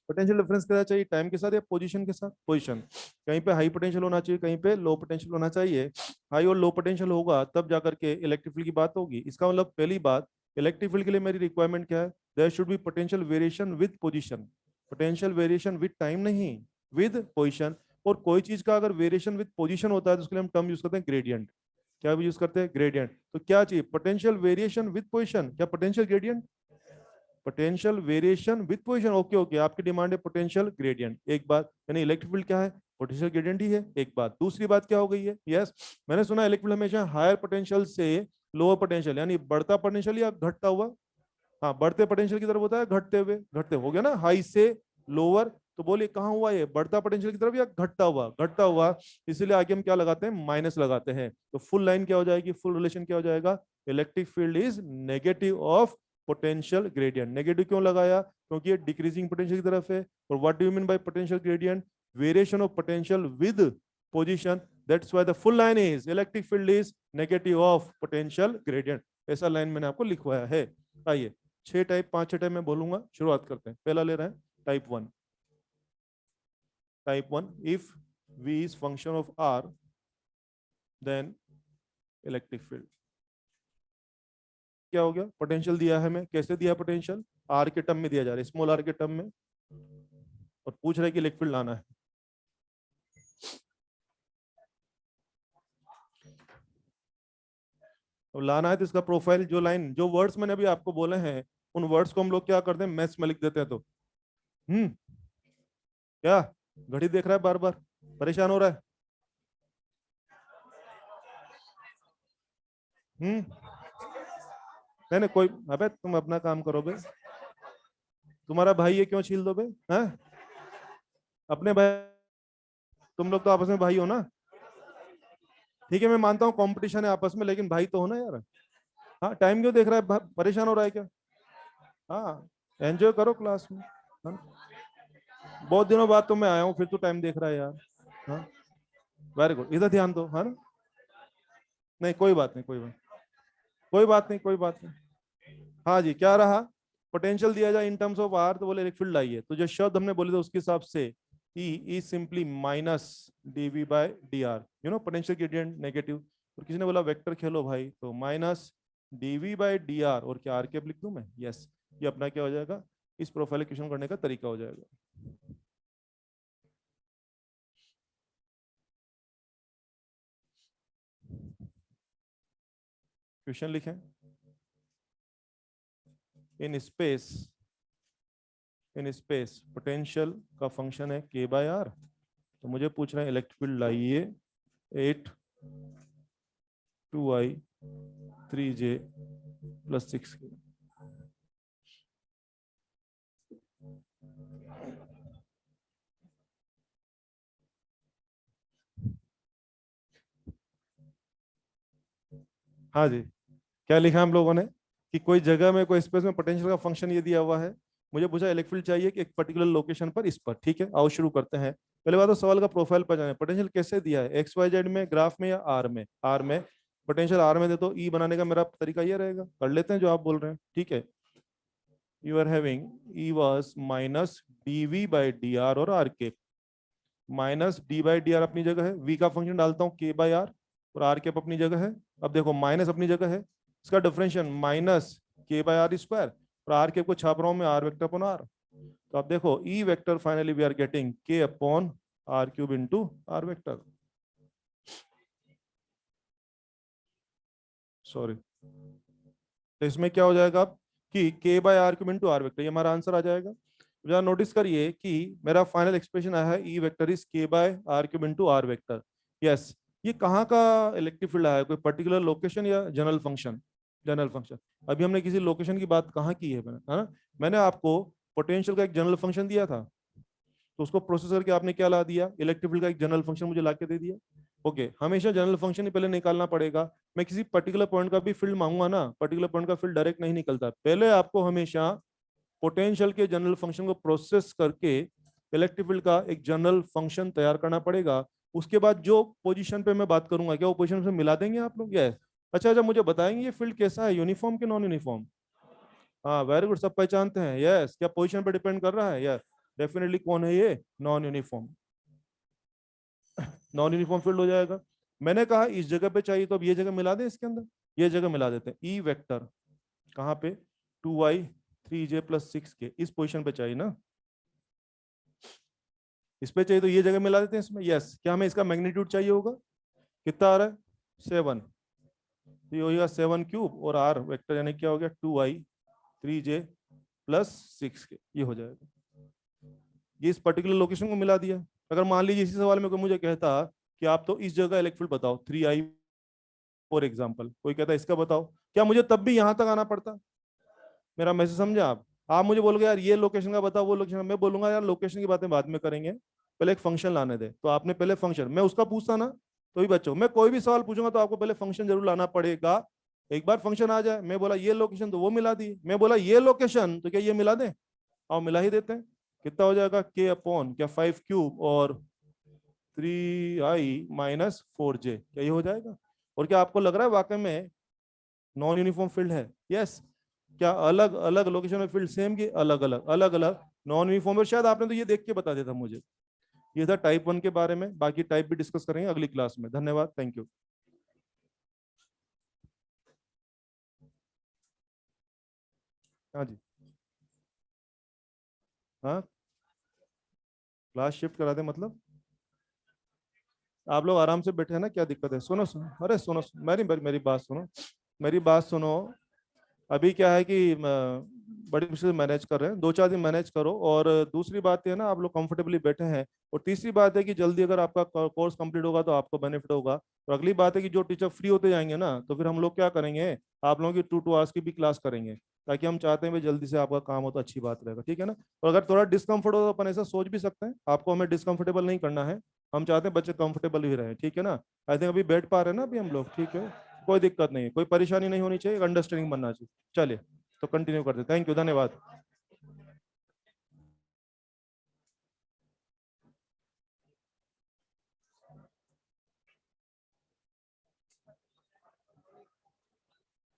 पोटेंशियल डिफरेंस क्या चाहिए, टाइम के साथ या पोजीशन के साथ। पोजीशन, कहीं पे हाई पोटेंशियल होना चाहिए, कहीं पे लो पोटेंशियल होना चाहिए। हाई और लो पोटेंशियल होगा तब जाकर के इलेक्ट्रिक फील्ड की बात होगी। इसका मतलब पहली बात, इलेक्ट्रिक फील्ड के लिए मेरी रिक्वायरमेंट क्या है, there should be potential variation with position. Potential variation with time नहीं, विद पोजीशन। और कोई चीज का अगर वेरिएशन विद पोजीशन होता है तो उसके लिए हम टर्म यूज करते हैं ग्रेडियंट। क्या यूज करते हैं, ग्रेडियंट। तो क्या चाहिए, पोटेंशियल वेरिएशन विद पोजीशन, क्या potential gradient. Potential variation with position, okay okay, आपकी डिमांड है पोटेंशियल ग्रेडियंट। एक बात, यानी इलेक्ट्रिक फील्ड क्या है, पोटेंशियल ग्रेडियंट ही है। एक बात, दूसरी बात क्या हो गई है, यस मैंने सुना इलेक्ट्रिक फील्ड हमेशा हायर पोटेंशियल से लोअर पोटेंशियल, यानी बढ़ता पोटेंशियल या घटता हुआ। हाँ, बढ़ते पोटेंशियल की तरफ होता है, घटते हुए, घटते हो गया ना, हाई से लोअर। तो बोलिए कहाँ हुआ ये, बढ़ता पोटेंशियल की तरफ या घटता हुआ, घटता हुआ। इसीलिए आगे हम क्या लगाते हैं, माइनस लगाते हैं। तो फुल लाइन क्या हो जाएगी, फुल रिलेशन क्या हो जाएगा, electric field is negative of potential gradient. Negative क्यों लगाया, क्योंकि ये डिक्रीजिंग पोटेंशियल की तरफ है। और what do you mean by potential gradient, variation of potential with position. That's why the full line is electric field is negative of potential gradient. ऐसा लाइन मैंने आपको लिखवाया है। आइए 6 टाइप, 5-6 टाइप मैं बोलूंगा, शुरुआत करते हैं। पहला ले रहे हैं type 1। Type 1, if V is function of R then electric field क्या हो गया, पोटेंशियल दिया है हमें, कैसे दिया पोटेंशियल, आर के टर्म में दिया जा रहा है, स्मॉल आर के टर्म में, और पूछ रहे कि इलेक्ट्रिक फील्ड लाना है। अब लाना है तो इसका प्रोफाइल, जो लाइन, जो वर्ड्स मैंने अभी आपको बोले हैं, उन वर्ड्स को हम लोग क्या करते हैं, मैथ्स में लिख देते हैं। तो क्या घड़ी देख रहा है बार बार, परेशान हो रहा है। नहीं नहीं कोई, अबे तुम अपना काम करो बे, तुम्हारा भाई ये क्यों छील दो बे, हैं अपने भाई, तुम लोग तो आपस में भाई हो ना। ठीक है मैं मानता हूँ कंपटीशन है आपस में, लेकिन भाई तो हो ना यार। हाँ टाइम क्यों देख रहा है, परेशान हो रहा है क्या। हाँ एंजॉय करो क्लास में। हाँ? बहुत दिनों बाद तो मैं आया हूँ, फिर तो टाइम देख रहा है यार। हाँ वेरी गुड, इधर ध्यान दो, है ना। नहीं कोई बात नहीं, कोई बात, कोई बात नहीं, कोई बात नहीं। हाँ जी, क्या रहा, पोटेंशियल दिया जाए इन टर्म्स ऑफ आर, तो बोले इलेक्ट्रिक फील्ड आइए। तो जो शब्द हमने बोले थे उसके हिसाब से E is simply minus dV by dr, you know potential gradient negative. और किसी ने बोला वेक्टर खेलो भाई, तो माइनस dV बाय dr, और क्या आर कैप लिख दूं मैं, यस। ये अपना क्या हो जाएगा, इस प्रोफाइल क्वेश्चन करने का तरीका हो जाएगा। क्वेश्चन लिखें, इन स्पेस पोटेंशियल का फंक्शन है k बाय r। तो मुझे पूछ रहे हैं इलेक्ट्रिक फील्ड लाइए 8 2i 3j + 6k। हाँ जी, क्या लिखा हम लोगों ने कि कोई जगह में, कोई स्पेस में पोटेंशियल का फंक्शन ये दिया हुआ है। मुझे पूछा इलेक्ट्रिक फील्ड चाहिए कि एक पर्टिकुलर लोकेशन पर, इस पर। ठीक है आओ शुरू करते हैं। पहले बात तो सवाल का प्रोफाइल पर जाए, पोटेंशियल कैसे दिया है, एक्स वाई जेड में, ग्राफ में या आर में। आर में पोटेंशियल, आर में दे तो ई बनाने का मेरा तरीका ये रहेगा, कर लेते हैं जो आप बोल रहे हैं। ठीक है, you are having E was minus dv by dr और आर के। Minus D by D r अपनी जगह है, v का फंक्शन डालता हूँ k बाई आर, और आर कैप अपनी जगह है। अब देखो माइनस अपनी जगह है, इसका differential minus k by r square, और आर कैप को छाप रहा हूँ मैं आर वेक्टर अपॉन आर। तो अब देखो E vector finally we are getting k upon r cube into r vector, sorry. तो इसमें क्या हो जाएगा अब कि k by r cube into r vector, ये हमारा आंसर आ जाएगा। जरा नोटिस करिए कि मेरा फाइनल एक्सप्रेशन आया है E vector is k by r cube into r vector. Yes, ये कहाँ का इलेक्ट्रिक फील्ड आया है, कोई पर्टिकुलर लोकेशन या जनरल फंक्शन। जनरल फंक्शन, अभी हमने किसी लोकेशन की बात कहाँ की है ना। मैंने आपको पोटेंशियल का एक जनरल फंक्शन दिया था, तो उसको प्रोसेस करके आपने क्या ला दिया, इलेक्ट्रिक फील्ड का एक जनरल फंक्शन मुझे ला के दे दिया। ओके हमेशा जनरल फंक्शन ही पहले निकालना पड़ेगा। मैं किसी पर्टिकुलर पॉइंट का भी फील्ड मांगूंगा ना, पर्टिकुलर पॉइंट का फील्ड डायरेक्ट नहीं निकलता, पहले आपको हमेशा पोटेंशियल के जनरल फंक्शन को प्रोसेस करके इलेक्ट्रिक फील्ड का एक जनरल फंक्शन तैयार करना पड़ेगा। उसके बाद जो पोजीशन पे मैं बात करूंगा, क्या वो पोजीशन से मिला देंगे आप लोग? यस। अच्छा अच्छा, मुझे बताएंगे ये फील्ड कैसा है, यूनिफॉर्म कि नॉन यूनिफॉर्म? हाँ वेरी गुड, सब पहचानते हैं। यस, क्या पोजीशन पे डिपेंड कर रहा है? Yes definitely. कौन है ये? Non uniform. Non uniform field हो जाएगा। मैंने कहा इस जगह पे चाहिए, तो अब ये जगह मिला दें इसके अंदर, ये जगह मिला देते हैं। ई वेक्टर कहाँ पे? 2y 3j + 6k, इस पोजीशन पे चाहिए ना, इस पे चाहिए, तो ये जगह मिला देते हैं इसमें। यस, क्या हमें इसका मैग्नीट्यूड चाहिए होगा? कितना आ रहा है? 7, तो ये होगा 7³ और r वेक्टर यानी क्या हो गया? 2y 3j + 6k, ये हो जाएगा। ये इस पर्टिकुलर लोकेशन को मिला दिया। अगर मान लीजिए इसी सवाल में कोई मुझे कहता कि आप तो इस जगह इलेक्ट्रिक फील्ड बताओ 3i फॉर एग्जाम्पल, कोई कहता इसका बताओ, क्या मुझे तब भी यहां तक आना पड़ता? मेरा मैसेज समझे आप मुझे बोलोगे यार ये लोकेशन का बताओ, वो लोकेशन, मैं बोलूंगा यार लोकेशन की बातें बाद में करेंगे, पहले एक फंक्शन लाने दे। तो आपने पहले फंक्शन, मैं उसका पूछता ना, तो भी बच्चों मैं कोई भी सवाल पूछूंगा तो आपको पहले फंक्शन जरूर लाना पड़ेगा। एक बार फंक्शन आ जाए, मैं बोला ये लोकेशन तो वो मिला दी, मैं बोला ये लोकेशन तो क्या ये मिला दे? और मिला ही देते हैं। कितना हो जाएगा? k/, क्या 5³ और 3i - 4j, क्या ये हो जाएगा? और क्या आपको लग रहा है वाकई में नॉन यूनिफॉर्म फील्ड है? यस। क्या अलग अलग लोकेशन में फील्ड सेम की अलग अलग अलग अलग नॉन यूनिफॉर्म? और शायद आपने तो ये देख के बता दिया था मुझे। ये था टाइप 1 के बारे में, बाकी टाइप भी डिस्कस करेंगे अगली क्लास में। धन्यवाद, थैंक यू। हाँ जी, हाँ क्लास शिफ्ट करा दे मतलब? आप लोग आराम से बैठे हैं ना, क्या दिक्कत है? सुनो सुनो, अरे सुनो, मेरी बात सुनो, मेरी बात सुनो। अभी क्या है कि बड़ी मुश्किल से मैनेज कर रहे हैं, 2-4 दिन मैनेज करो। और दूसरी बात है ना, आप लोग कंफर्टेबली बैठे हैं। और तीसरी बात है कि जल्दी अगर आपका कोर्स कंप्लीट होगा तो आपको बेनिफिट होगा। और अगली बात है कि जो टीचर फ्री होते जाएंगे ना, तो फिर हम लोग क्या करेंगे, आप लोगों की 2 आवर्स की भी क्लास करेंगे, ताकि हम चाहते हैं भाई जल्दी से आपका काम हो तो अच्छी बात रहेगा, ठीक है ना? और अगर थोड़ा डिस्कम्फर्ट हो तो अपन ऐसा सोच भी सकते हैं, आपको हमें डिस्कम्फर्टेबल नहीं करना है, हम चाहते हैं बच्चे कंफर्टेबल भी रहे, ठीक है ना? आई थिंक अभी बैठ पा रहे हैं ना अभी हम लोग, ठीक है, कोई दिक्कत नहीं है, कोई परेशानी नहीं होनी चाहिए, अंडरस्टैंडिंग बनना चाहिए। चलिए तो कंटिन्यू करते, थैंक यू, धन्यवाद।